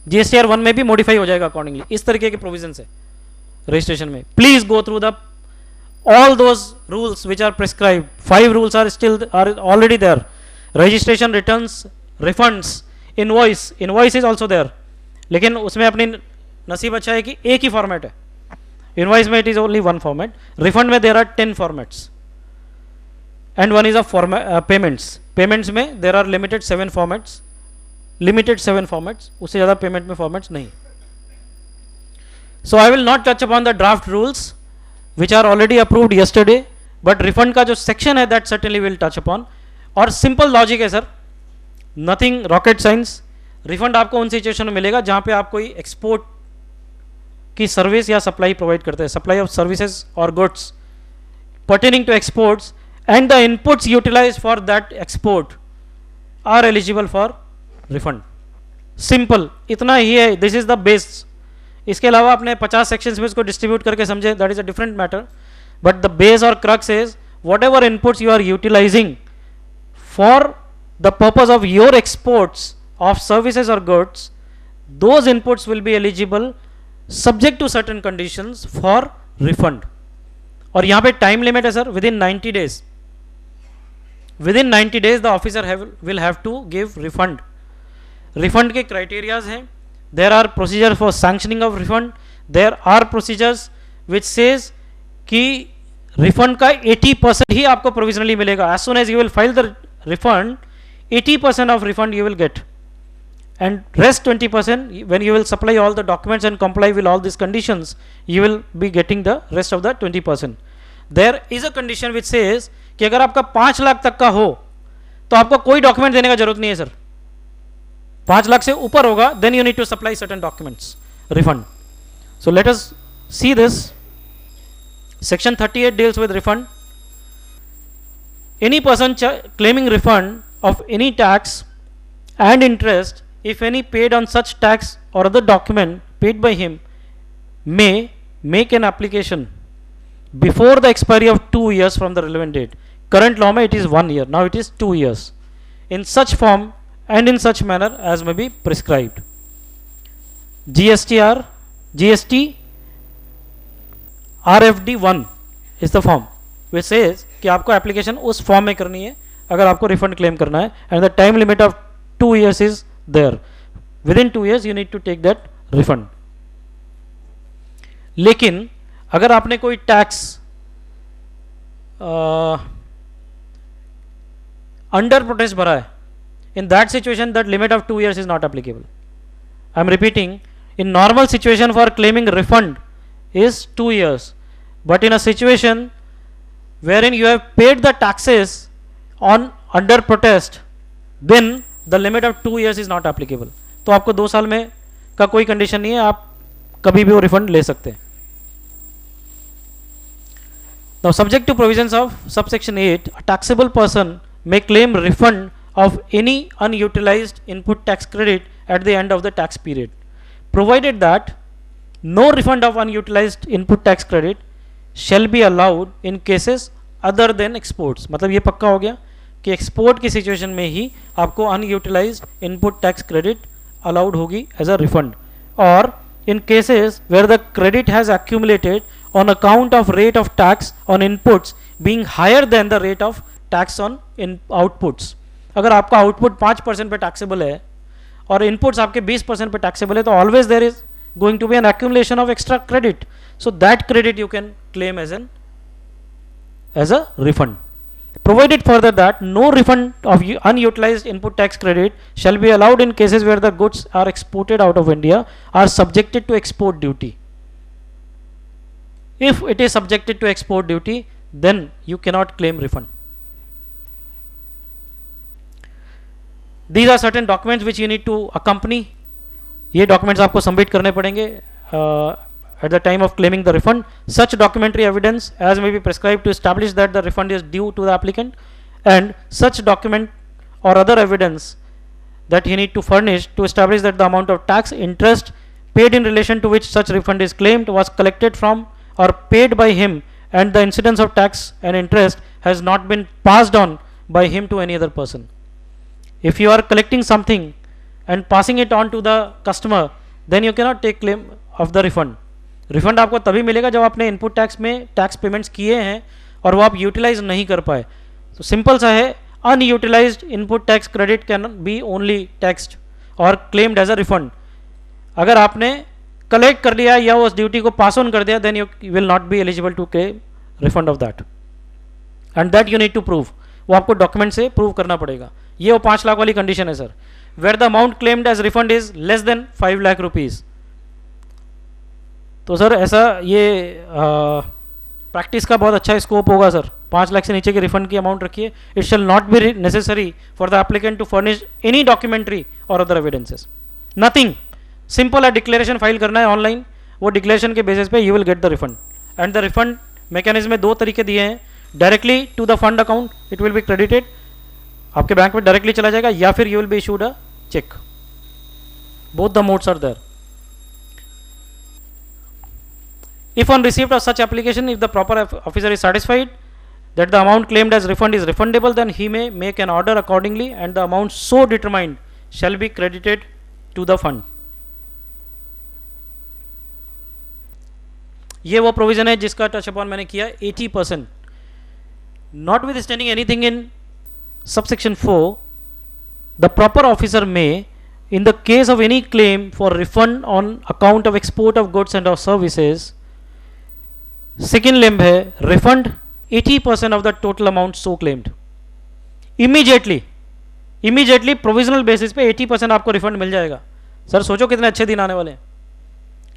GSTR 1 में भी modify हो जाएगा accordingly. इस तरीके के provisions है registration में. Please go through the all those rules which are prescribed. 5 rules are already there. Registration, returns, refunds, invoice is also there. लेकिन उसमें अपनी नसीब अच्छा है कि एक ही फॉर्मेट है. Invoice में it is only one format. Refund में there are 10 formats. And one is a payments में there are limited 7 formats. उससे ज़्यादा पेमेंट में फॉर्मेट्स नहीं. So I will not touch upon the draft rules which are already approved yesterday, but refund का जो section है that certainly will touch upon. और simple logic है sir, nothing rocket science. Refund आपको उन situation में मिलेगा जहां पे आप कोई एक्सपोर्ट की सर्विस या सप्लाई प्रोवाइड करते हैं, सप्लाई ऑफ सर्विसेज और goods pertaining to exports and the inputs utilized for that export are eligible for refund. Simple इतना ही है, दिस इज द बेस। इसके अलावा आपने 50 सेक्शंस में इसको डिस्ट्रीब्यूट करके समझे, that is a different matter, but the base और crux is whatever inputs you are utilising for the purpose of your exports of services और goods, those inputs will be eligible subject to certain conditions for refund. और यहां पे time limit है sir, within 90 days, within 90 days the officer will have to give refund. Refund के criterias हैं, there are procedure for sanctioning of refund, there are procedures which says कि refund का 80% ही आपको provisionally मिलेगा। As soon as you will file the refund, 80% of refund you will get, and rest 20% when you will supply all the documents and comply with all these conditions, you will be getting the rest of the 20%. There is a condition which says कि अगर आपका 5 लाख तक का हो तो आपको कोई document देने का जरूरत नहीं है सर। 5 लाख से ऊपर होगा then you need to supply certain documents refund. So let us see this. Section 38 deals with refund. Any person claiming refund of any tax and interest, if any paid on such tax or other document paid by him, may make an application before the expiry of 2 years from the relevant date. Current law mein it is 1 year, now it is 2 years, in such form and in such manner as may be prescribed. GST RFD 1 is the form which says कि आपको application उस form में करनी है अगर आपको refund claim करना है, and the time limit of 2 years is there. Within 2 years you need to take that refund. लेकिन अगर आपने कोई टैक्स अंडर प्रोटेस्ट भरा है, in that situation that limit of 2 years is not applicable. I am repeating, in normal situation for claiming refund is 2 years, but in a situation wherein you have paid the taxes on under protest, then the limit of 2 years is not applicable. तो आपको 2 साल में का कोई condition नहीं है, आप कभी भी वो रिफंड ले सकते हैं। Now subject to provisions of subsection 8, a taxable person may claim refund of any unutilised input tax credit at the end of the tax period, provided that no refund of unutilised input tax credit shall be allowed in cases other than exports. मतलब ये पक्का हो गया कि export की situation में ही आपको unutilised input tax credit allowed होगी एज अ रिफंड, और in cases where the credit has accumulated on account of rate of tax on inputs being higher than the rate of tax on in outputs. अगर आपका output 5% पे taxable है और inputs आपके 20% पे taxable है, तो always there is going to be an accumulation of extra credit, so that credit you can claim as a refund. Provided further that no refund of unutilized input tax credit shall be allowed in cases where the goods are exported out of India are subjected to export duty. If it is subjected to export duty, then you cannot claim refund. These are certain documents which you need to accompany. ये documents आपको submit करने पड़ेंगे at the time of claiming the refund. Such documentary evidence as may be prescribed to establish that the refund is due to the applicant, and such document or other evidence that he need to furnish to establish that the amount of tax interest paid in relation to which such refund is claimed was collected from or paid by him, and the incidence of tax and interest has not been passed on by him to any other person. If you are collecting something and passing it on to the customer, then you cannot take claim of the refund. Refund आपको तभी मिलेगा जब आपने input tax में tax payments किए हैं और वो आप यूटिलाइज नहीं कर पाए। तो सिंपल सा है, unutilised input tax credit can be only taxed और क्लेम्ड एज अ रिफंड। अगर आपने कलेक्ट कर लिया या उस ड्यूटी को पास ऑन कर दिया, then you will not be eligible to claim refund of that, and that you need to prove. वो आपको डॉक्यूमेंट से प्रूव करना पड़ेगा। ये वो 5 लाख वाली कंडीशन है sir, where the amount claimed as refund is less than 5 lakh rupees. तो सर ऐसा ये प्रैक्टिस का बहुत अच्छा स्कोप होगा सर, 5 लाख से नीचे के रिफंड की अमाउंट रखिए. It shall not be necessary for the applicant to furnish any documentary और अदर एविडेंसेस, नथिंग. सिंपल है, डिक्लेरेशन फाइल करना है ऑनलाइन, वो डिक्लेरेशन के बेसिस पे you will get the refund. And the refund mechanism में 2 तरीके दिए हैं. Directly to the fund account, it will be credited, आपके बैंक में डायरेक्टली चला जाएगा, या फिर you will be issued a cheque. Both the modes are there. If on receipt of such application, if the proper officer is satisfied that the amount claimed as refund is refundable, then he may make an order accordingly and the amount so determined shall be credited to the fund. ये वो provision है जिसका touch upon मैंने किया. 80%. Notwithstanding anything in subsection 4, the proper officer may, in the case of any claim for refund on account of export of goods and or services, second limb है refund 80% of the total amount so claimed. Immediately provisional basis पे 80% आपको refund मिल जाएगा. Sir सोचो कितने अच्छे दिन आने वाले हैं.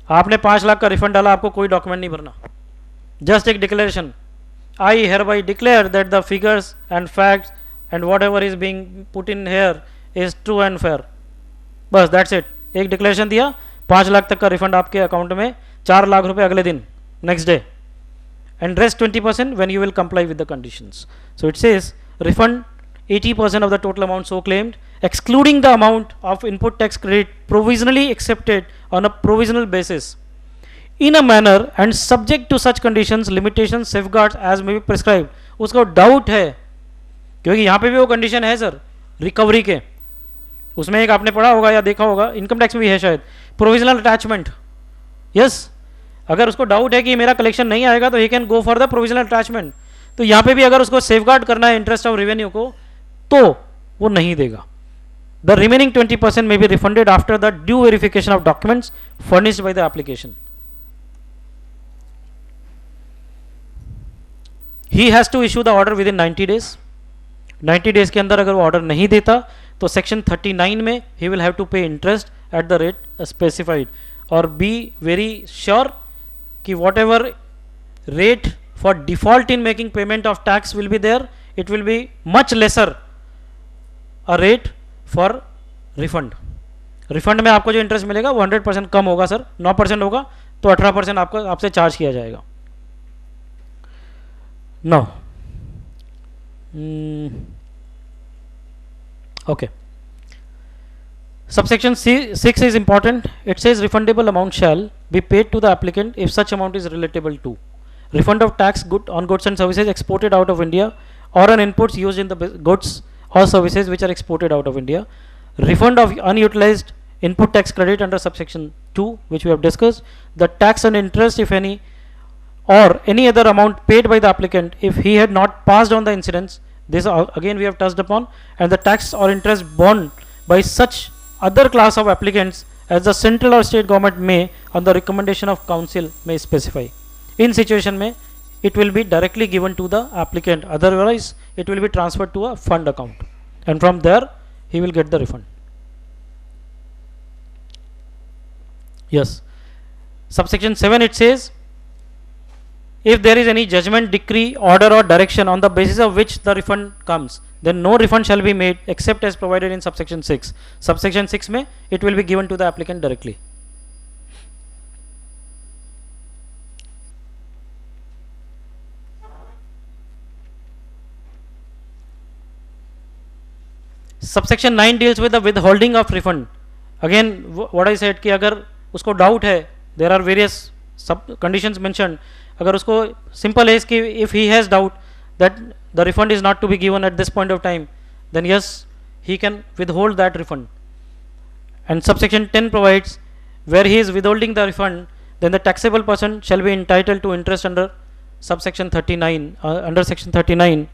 आपने 5 लाख का रिफंड डाला, आपको कोई डॉक्यूमेंट नहीं भरना, जस्ट एक declaration, I hereby declare that the figures and facts and whatever is being put in here is true and fair. बस दैट्स इट. एक डिक्लेरेशन दिया, 5 लाख तक का रिफंड आपके अकाउंट में, 4 लाख रुपए अगले दिन, next day, and rest 20% when you will comply with the conditions. So it says refund 80% of the total amount so claimed, excluding the amount of input tax credit provisionally accepted on a provisional basis, in a manner and subject to such conditions, limitations, safeguards as may be prescribed. उसको doubt है, क्योंकि यहाँ पे भी वो condition है sir recovery के, उसमें एक आपने पढ़ा होगा या देखा होगा, इनकम टैक्स में भी है शायद, प्रोविजनल अटैचमेंट. यस, अगर उसको डाउट है कि मेरा कलेक्शन नहीं आएगा तो he can go for the provisional attachment. तो यहाँ पे भी अगर उसको सेफगार्ड करना है इंटरेस्ट ऑफ रेवेन्यू को, तो वो नहीं देगा. द रिमेनिंग 20% में be refunded after the due verification of documents furnished by the application. He has to issue the order within 90 days. 90 days के अंदर अगर वो ऑर्डर नहीं देता तो सेक्शन 39 में he will have to pay interest at the rate specified. और be very sure कि whatever rate for default in making payment of tax will be there, it will be much lesser a rate for refund. Refund में आपको जो interest मिलेगा वो 100% कम होगा sir. 9% होगा तो 18% आपको आपसे चार्ज किया जाएगा. No okay. Subsection 6 is important. It says refundable amount shall be paid to the applicant if such amount is relatable to refund of tax on goods and services exported out of India or on inputs used in the goods or services which are exported out of India, refund of unutilized input tax credit under subsection 2 which we have discussed, the tax and interest if any or any other amount paid by the applicant if he had not passed on the incidents, this again we have touched upon, and the tax or interest borne by such other class of applicants as the central or state government may on the recommendation of council may specify. In situation में it will be directly given to the applicant, otherwise it will be transferred to a fund account and from there he will get the refund. Yes. Subsection 7 it says if there is any judgment, decree, order or direction on the basis of which the refund comes, then no refund shall be made except as provided in subsection 6. Subsection 6 में it will be given to the applicant directly. Subsection 9 deals with the withholding of refund. Again what I said कि अगर उसको doubt है, there are various sub conditions mentioned. अगर उसको simple है कि if he has doubt that the refund is not to be given at this point of time, then yes, he can withhold that refund. And subsection 10 provides where he is withholding the refund, then the taxable person shall be entitled to interest under subsection 39 under section 39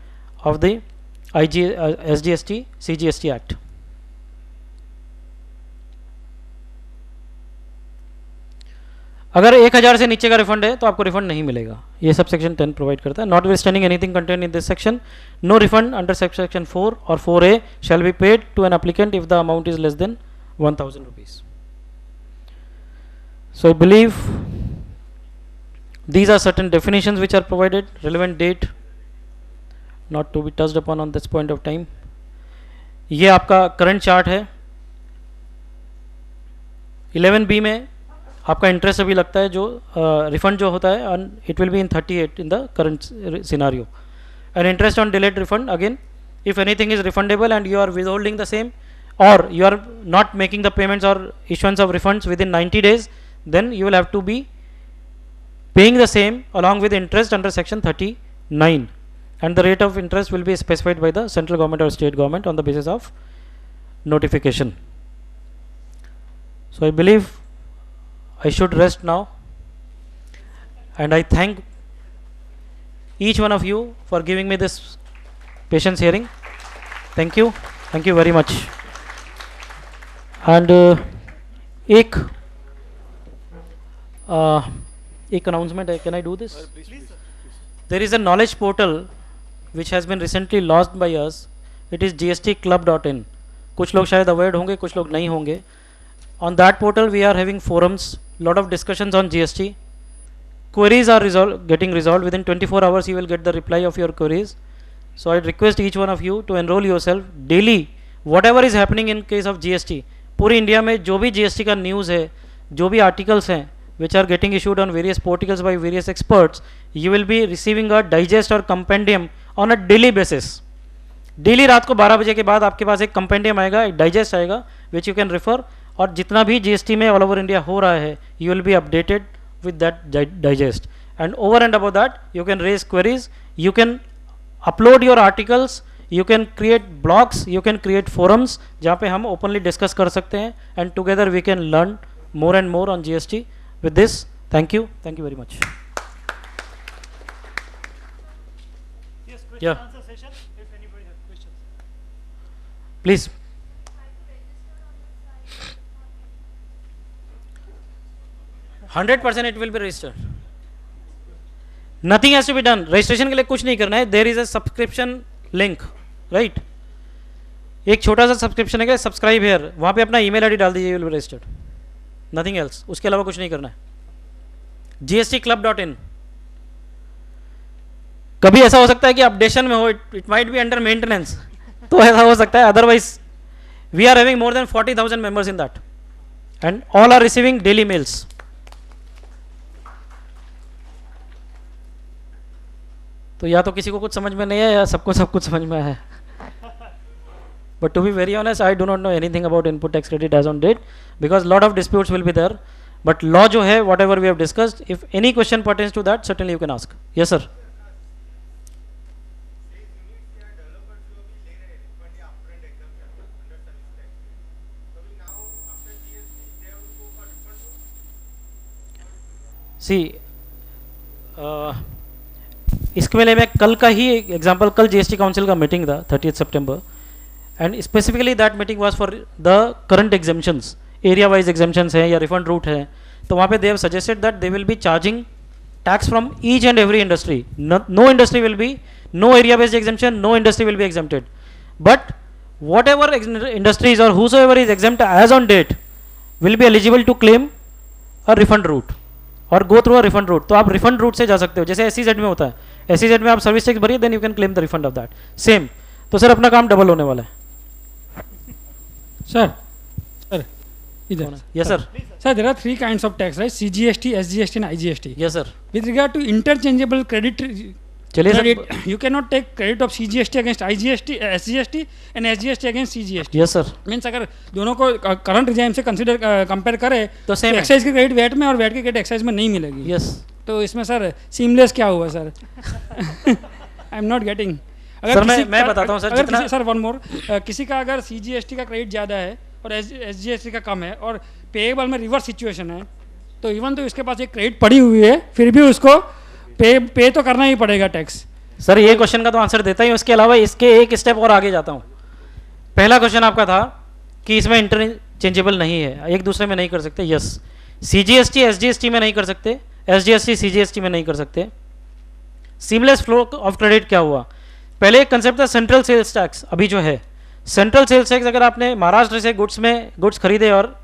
of the SGST CGST Act. अगर 1000 से नीचे का refund है तो आपको refund नहीं मिलेगा, ये सब सेक्शन 10 प्रोवाइड करता है. Notwithstanding anything contain in this section, no refund under section 4 और 4A shall be paid to an applicant if the amount is less than 1000 rupees. So I believe these are certain definitions which are provided, relevant date, not to be touched upon on this point of time. ये आपका current chart है. 11B में आपका interest अभी लगता है जो refund जो होता है, and it will be in 38 in the current scenario. And interest on delayed refund, again, if anything is refundable and you are withholding the same, or you are not making the payments or issuance of refunds within 90 days, then you will have to be paying the same along with interest under section 39, and the rate of interest will be specified by the central government or state government on the basis of notification. So I believe I should rest now, and I thank each one of you for giving me this patience hearing. Thank you very much. And एक announcement है, can I do this? Please, sir. There is a knowledge portal which has been recently launched by us. It is gstclub.in. कुछ लोग शायद avoid होंगे, कुछ लोग नहीं होंगे. On that portal we are having forums, lot of discussions on GST. Queries are getting resolved within 24 hours. You will get the reply of your queries. So I request each one of you to enroll yourself daily. Whatever is happening in case of GST, पूरी India में जो भी GST का news है, जो भी articles हैं which are getting issued on various portals by various experts, you will be receiving a digest or compendium on a daily basis. Daily रात को 12 बजे के बाद आपके पास एक कंपेंडियम आएगा, एक डाइजेस्ट आएगा विच यू कैन रेफर, और जितना भी GST में ऑल ओवर इंडिया हो रहा है you will be updated with that digest. And over and above that you can raise queries, you can upload your articles, you can create blogs, you can create forums जहाँ पे हम openly discuss कर सकते हैं, and together we can learn more and more on GST. With this, thank you very much. Yes, question Yeah. answer session. If anybody has questions. Please. 100% it will be registered. Nothing has to be done. Registration के लिए कुछ नहीं करना है. There is a subscription link, right? एक छोटा सा subscription है, सब्सक्राइब हेयर, वहाँ पे अपना ईमेल आईडी डाल दीजिए, you will be registered. Nothing else. उसके अलावा कुछ नहीं करना है. gstclub.in. कभी ऐसा हो सकता है कि अपडेशन में हो, it might be under maintenance, तो ऐसा हो सकता है. Otherwise we are having more than 40,000 members in that, and all are receiving daily mails. तो या तो किसी को कुछ समझ में नहीं है या सबको सब कुछ समझ में आया है. But to be very honest, I do not know anything about input tax credit as on date, because lot of disputes will be there. But law जो है, whatever we have discussed, if any question pertains to that, certainly you can ask. Yes, sir. See, इसके लिए मैं कल का ही example, कल GST council का मीटिंग था 30 सितंबर, and specifically that meeting was for the current exemptions, area wise exemptions है या रिफंड रूट है. तो वहाँ पे they have suggested that they will be charging tax from each and every industry. No industry will be, no area based exemption, no industry will be exempted. But whatever industries or whoever is exempt as on date will be eligible to claim a refund route or go through a refund route. तो आप refund root से जा सकते हो, जैसे SEZ में होता है. SEZ में आप सर्विस टैक्स भरिए, then you can claim the refund of that. Same. तो सर अपना काम डबल होने वाला है. Sir, either. Yes, sir. Sir, there are three kinds of tax, right? CGST, SGST, and IGST. Yes, sir. With regard to interchangeable credit, चलिए sir. you cannot take credit of CGST against IGST, SGST, and SGST against CGST. Yes, sir. Means अगर दोनों को current regime से consider compare करें तो same है. Excise की credit wait में और वेट की क्रेडिट एक्साइज में नहीं मिलेगी. Yes. तो इसमें सर सीमलेस क्या हुआ sir? I am not getting. Sir मैं बताता हूँ सर, जितना सर वन मोर, किसी का अगर CGST का क्रेडिट ज़्यादा है और SGST का कम है और पेएबल में रिवर्स सिचुएशन है, तो इवन तो इसके पास एक क्रेडिट पड़ी हुई है फिर भी उसको पे तो करना ही पड़ेगा टैक्स. सर ये क्वेश्चन का तो आंसर देता ही. उसके अलावा इसके एक स्टेप और आगे जाता हूँ. पहला क्वेश्चन आपका था कि इसमें इंटरचेंजेबल नहीं है, एक दूसरे में नहीं कर सकते. यस, CGST SGST में नहीं कर सकते, SGST CGST में नहीं कर सकते. सीमलेस फ्लो ऑफ क्रेडिट क्या हुआ? पहले एक कंसेप्ट था सेंट्रल सेल्स टैक्स. अभी जो है सेंट्रल सेल्स टैक्स, अगर आपने महाराष्ट्र से गुड्स खरीदे और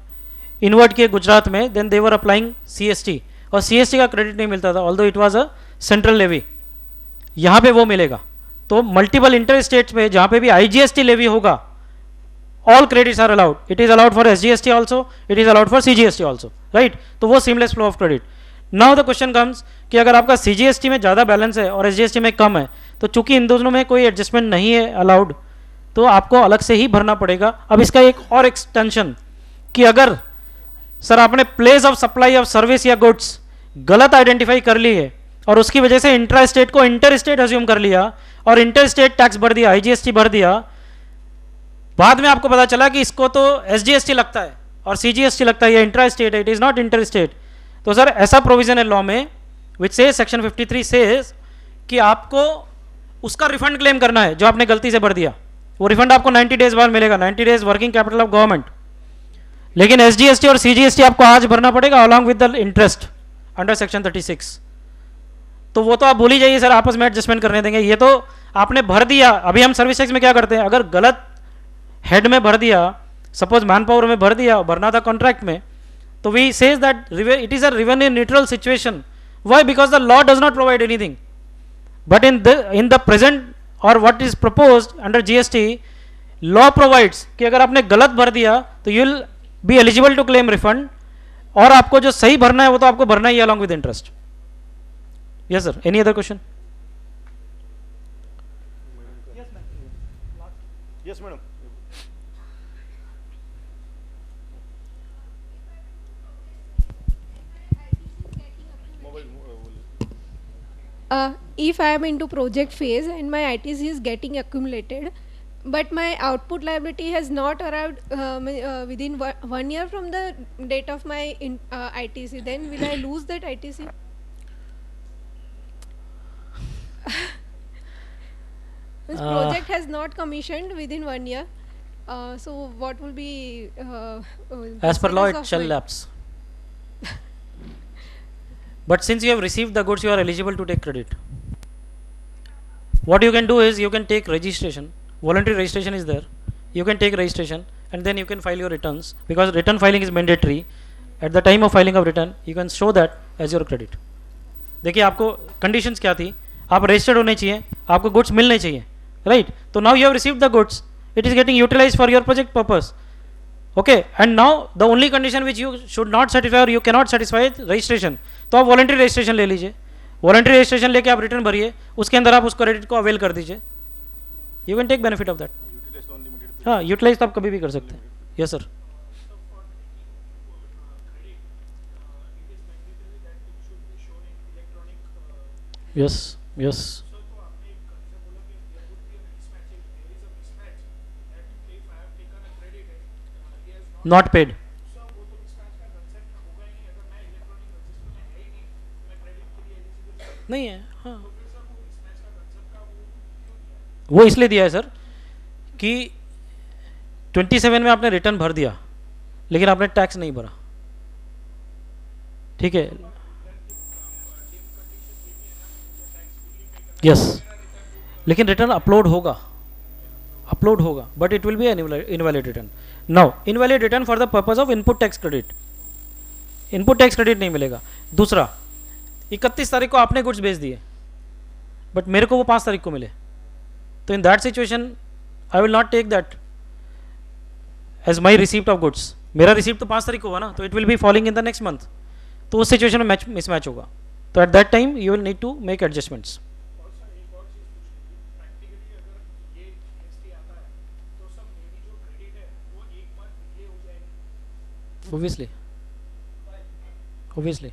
इन्वर्ट किए गुजरात में, देन देवर अप्लाइंग CST, और CST का क्रेडिट नहीं मिलता था, although it was a central levy. यहाँ पे वो मिलेगा. तो मल्टीपल इंटर स्टेट्स में जहां पे भी IGST लेवी होगा, all credits are allowed. It is allowed for SGST also, it is allowed for CGST also, right. तो वो seamless flow of credit. Now the question comes कि अगर आपका CGST में ज़्यादा बैलेंस है और SGST में कम है, तो चूंकि इन दोनों में कोई एडजस्टमेंट नहीं है अलाउड, तो आपको अलग से ही भरना पड़ेगा. अब इसका एक और एक्सटेंशन कि अगर सर आपने place of supply of service या गुड्स गलत आइडेंटिफाई कर ली है और उसकी वजह से इंट्रा स्टेट को इंटर स्टेट अज्यूम कर लिया और इंटर स्टेट टैक्स भर दिया, IGST भर दिया, बाद में आपको पता चला कि इसको तो SGST लगता है और CGST लगता है, ये इंट्रा स्टेट है, it is not inter state. तो सर ऐसा प्रोविजन है लॉ में विच से सेक्शन 53 सेज कि आपको उसका रिफंड क्लेम करना है जो आपने गलती से भर दिया. वो रिफंड आपको 90 डेज बाद मिलेगा, 90 days working capital of government. लेकिन SGST और CGST आपको आज भरना पड़ेगा along with the interest under section 36. तो वो तो आप भूल ही जाइए सर, आपस में एडजस्टमेंट करने देंगे. ये तो आपने भर दिया. अभी हम सर्विस टैक्स में क्या करते हैं, अगर गलत हेड में भर दिया, सपोज मैन पावर में भर दिया, भरना था कॉन्ट्रैक्ट में, तो we says that it is a revenue neutral situation. Why? Because the law does not provide anything. But in the present और what is proposed under GST, law provides कि अगर आपने गलत भर दिया तो you will be eligible to claim refund, और आपको जो सही भरना है वो तो आपको भरना ही along with interest. Yes sir, any other question? Yes, madam. If I am into project phase and my ITC is getting accumulated, but my output liability has not arrived within 1 year from the date of my ITC, then will I lose that ITC? This project has not commissioned within 1 year, so what will be As per law, status it of shall my- lapse. But since you have received the goods, you are eligible to take credit. What you can do is you can take registration. Voluntary registration is there. You can take registration and then you can file your returns, because return filing is mandatory. At the time of filing of return, you can show that as your credit. देखिए आपको conditions क्या थी, आप registered होने चाहिए, आपको goods मिलने चाहिए, राइट. तो now you have received the goods, it is getting utilised for your project purpose. Okay, and now the only condition which you should not satisfy और you cannot satisfy registration. तो आप voluntary registration ले लीजिए. Voluntary registration लेके आप return भरिए, उसके अंदर आप उस क्रेडिट को अवेल कर दीजिए. You can take benefit of that. हाँ, यूटिलाइज तो आप कभी भी कर सकते हैं. Yes sir. Yes yes. Not paid. नहीं है. हाँ, वो इसलिए दिया है सर कि 27 में आपने रिटर्न भर दिया लेकिन आपने टैक्स नहीं भरा. ठीक है. यस, लेकिन रिटर्न अपलोड होगा, but it will B invalid return. Now invalid return for the purpose of input tax credit. Input tax credit नहीं मिलेगा. दूसरा, 31 तारीख को आपने गुड्स भेज दिए बट मेरे को वो 5 तारीख को मिले, तो in that situation I will not take that as my receipt of goods. मेरा रिसीप्ट तो 5 तारीख को हुआ ना, तो it will be following in the next month. तो उस सिचुएशन में मिसमैच होगा. तो at that time you will need to make adjustments. obviously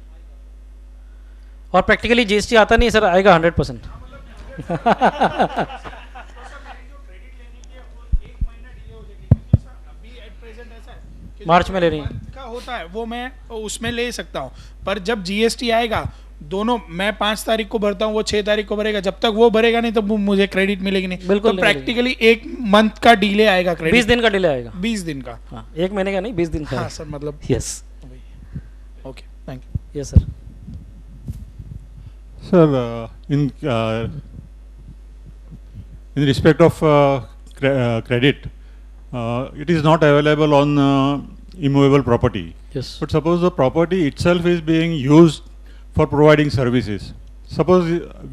और प्रैक्टिकली GST आता नहीं सर, आएगा 100%. मार्च में ले रही हैं का होता है वो मैं उसमें ले सकता हूँ, पर जब GST आएगा दोनों, मैं 5 तारीख को भरता हूँ, वो 6 तारीख को भरेगा, जब तक वो भरेगा नहीं तो मुझे क्रेडिट मिलेगी नहीं. बिल्कुल तो नहीं प्रैक्टिकली 1 मंथ का डिले आएगा क्रेडिट. 20 दिन का डिले आएगा. 20 दिन का. हाँ, 1 महीने का नहीं, 20 दिन का. हाँ सर, मतलब yes. Okay, thank you. Yes sir. Sir, in respect of credit, it is not available on immovable property. Yes. But suppose the property itself is being used for providing services. Suppose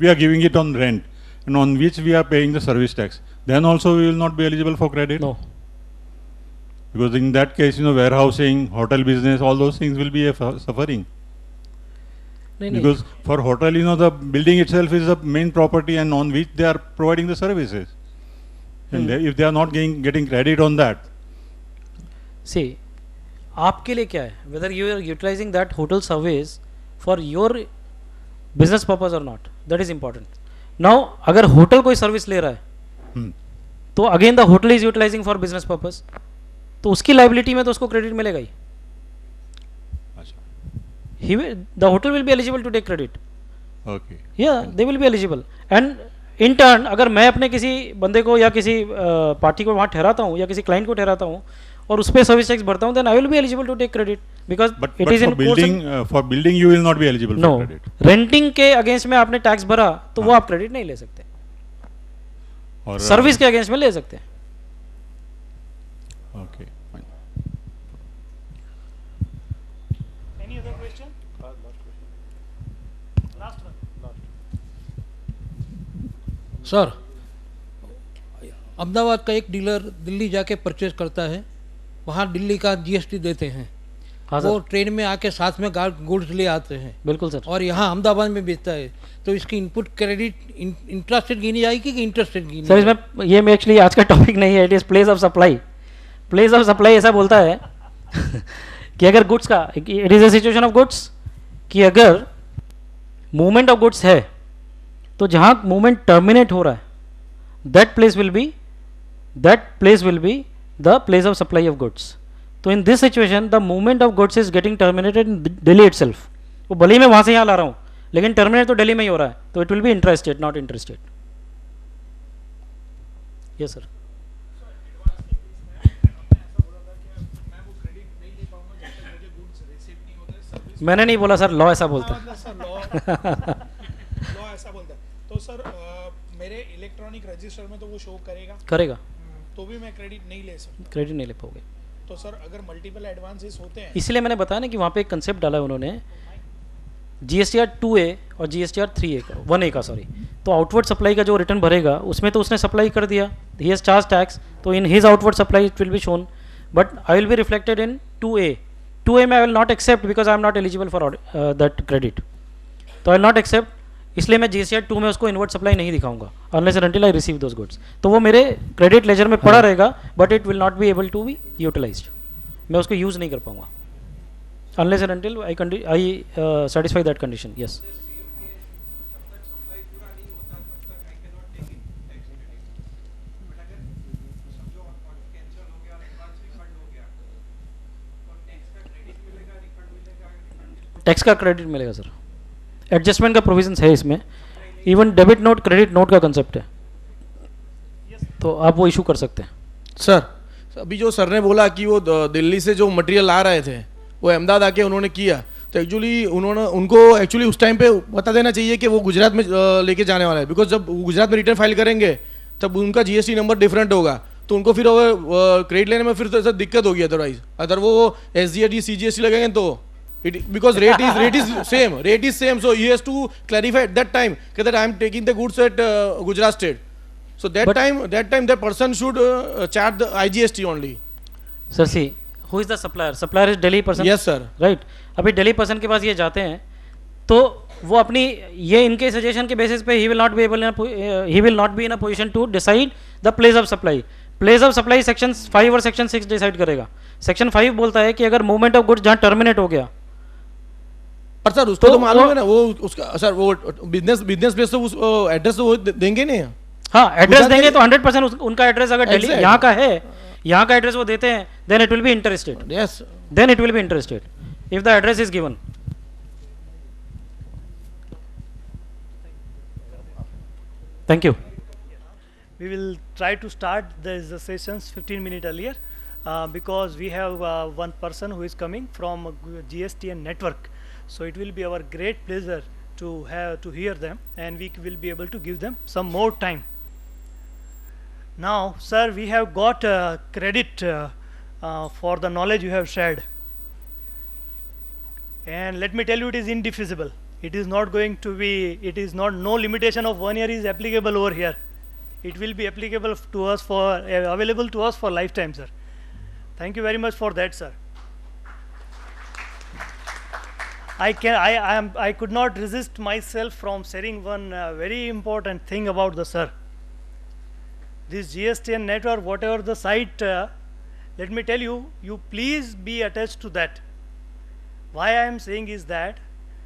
we are giving it on rent and on which we are paying the service tax, then also we will not be eligible for credit? No. Because in that case, warehousing, hotel business, all those things will be suffering. Because for hotel, the building itself is the main property and on which they are providing the services. And if they are not getting credit on that. See, आपके लिए क्या है, whether you are utilizing that hotel service for your business purpose or not, that is important. Now अगर hotel कोई service ले रहा है तो again the hotel is utilising for business purpose, तो उसकी लाइबिलिटी में तो उसको क्रेडिट मिलेगा ही. The hotel will be eligible to take credit. Okay. Yeah, they will be eligible. And in turn, अगर मैं अपने किसी बंदे को या किसी पार्टी को वहाँ ठहराता हूँ या किसी क्लाइंट को ठहराता हूँ और उस पर सर्विस टैक्स भरता हूँ, then I will be eligible to take credit because it is in for building you will not be eligible for credit. Renting के अगेंस्ट में आपने टैक्स भरा तो वो आप क्रेडिट नहीं ले सकते, और सर्विस के अगेंस्ट में ले सकते हैं. Okay. Fine. Any other question? Last one. Sir, Ahmedabad का एक डीलर दिल्ली जाके परचेज करता है, वहाँ दिल्ली का जीएसटी देते हैं. हाँ वो सर, ट्रेन में आके साथ में गुड्स ले आते हैं बिल्कुल सर. और यहाँ अहमदाबाद में बेचता है, तो इसकी इनपुट क्रेडिट इंटरेस्ट गिनी जाएगी कि इंटरेस्ट गिनी सर इसमें ये में एक्चुअली आज का टॉपिक नहीं है, it is place of supply. Place of supply ऐसा बोलता है कि अगर गुड्स का, it is a situation of goods कि अगर मूवमेंट ऑफ गुड्स है तो जहाँ मूवमेंट टर्मिनेट हो रहा है that place will be the place of supply of goods. तो in this situation the movement of goods is getting terminated in Delhi itself. वो भले ही मैं वहाँ से यहाँ ला रहा हूँ लेकिन टर्मिनेट तो दिल्ली में ही हो रहा है, तो it will be interested not interested. Yes sir. मैंने नहीं बोला सर, लॉ ऐसा बोलता है. लॉ ऐसा बोलता है. तो सर मेरे इलेक्ट्रॉनिक रजिस्टर में तो वो शो करेगा तो भी मैं क्रेडिट नहीं ले सकता. क्रेडिट नहीं ले पाओगे. तो सर अगर मल्टीपल एडवांसेस होते हैं, इसलिए मैंने बताया ना कि वहाँ पे एक कंसेप्ट डाला है उन्होंने, GSTR 2A और GSTR 3A का 1A का सॉरी. तो आउटवर्ड सप्लाई का जो रिटर्न भरेगा उसमें तो उसने सप्लाई कर दिया, ही हैज चार्ज टैक्स, तो in his outward supply it will be shown, but I will be reflected in 2A. 2A में I will not accept because I am not eligible for that credit. तो I will not accept, इसलिए मैं GSTR 2 में उसको invert supply नहीं दिखाऊंगा unless and until I receive those goods. तो वो मेरे क्रेडिट लेजर में पड़ा रहेगा but it will not be able to be utilised. मैं उसको यूज़ नहीं कर पाऊंगा unless and until I satisfy that condition. Yes. Tax का क्रेडिट मिलेगा सर, एडजस्टमेंट का प्रोविजन है इसमें, even debit note credit note का कंसेप्ट है, तो आप वो इशू कर सकते हैं. सर अभी जो सर ने बोला कि वो दिल्ली से जो मटेरियल आ रहे थे वो अहमदाबाद आके उन्होंने किया, तो एक्चुअली उनको एक्चुअली उस टाइम पे बता देना चाहिए कि वो गुजरात में लेके जाने वाला है, बिकॉज जब गुजरात में रिटर्न फाइल करेंगे तब उनका जीएसटी नंबर डिफरेंट होगा, तो उनको फिर क्रेडिट लेने में फिर तो दिक्कत होगी. अदरवाइज अगर वो SGST CGST लगेंगे तो because rate is same, so he has to clarify at that time that I am taking the goods at Gujarat state, so that time that person should charge the IGST only. Sir, see, who is the supplier? Supplier is Delhi person. Yes sir. Right. अभी Delhi person के पास ये जाते हैं तो वो अपनी ये इनके सजेशन के बेसिस पे he will not be in a position to decide the place of supply. Place of supply section 5 और section 6 डिसाइड करेगा. Section 5 बोलता है कि अगर मूवमेंट ऑफ गुड्स जहाँ टर्मिनेट हो गया, पर सर उसको तो मालूम है ना, वो उसका सर वो बिजनेस प्लेस तो उस एड्रेस तो वो देंगे नहीं. हाँ एड्रेस देंगे तो 100% उनका एड्रेस अगर दिल्ली यहाँ का है, यहाँ का एड्रेस वो देते हैं, then it will be interested. Yes, then it will be interested if the address is given. Thank you. We will try to start the sessions 15 minutes earlier because we have one person who is coming from GSTN network. So it will be our great pleasure to hear them, and we will be able to give them some more time. Now, sir, we have got credit for the knowledge you have shared, and let me tell you, it is indefeasible. It is not going to be, it is not, no limitation of 1 year is applicable over here. It will be applicable to us for, available to us for lifetime, sir. Thank you very much for that, sir. I could not resist myself from sharing one very important thing about the sir. This GSTN network, whatever the site, let me tell you, you please be attached to that. Why I am saying is that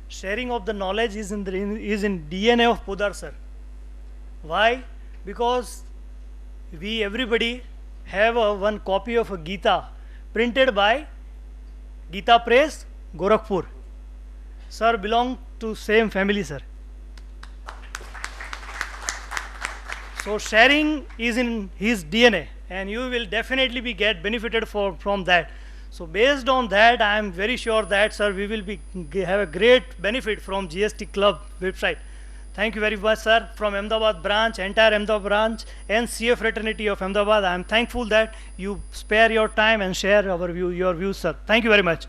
sharing of the knowledge is in DNA of Podar sir. Why? Because we everybody have one copy of a Gita printed by Gita Press, Gorakhpur. Sir belong to same family, sir. So sharing is in his DNA, and you will definitely be get benefited from that. So based on that, I am very sure that, sir, we will be have a great benefit from GST Club website. Thank you very much, sir. From Ahmedabad branch, entire Ahmedabad branch, and CA fraternity of Ahmedabad, I am thankful that you spare your time and share your views, sir. Thank you very much.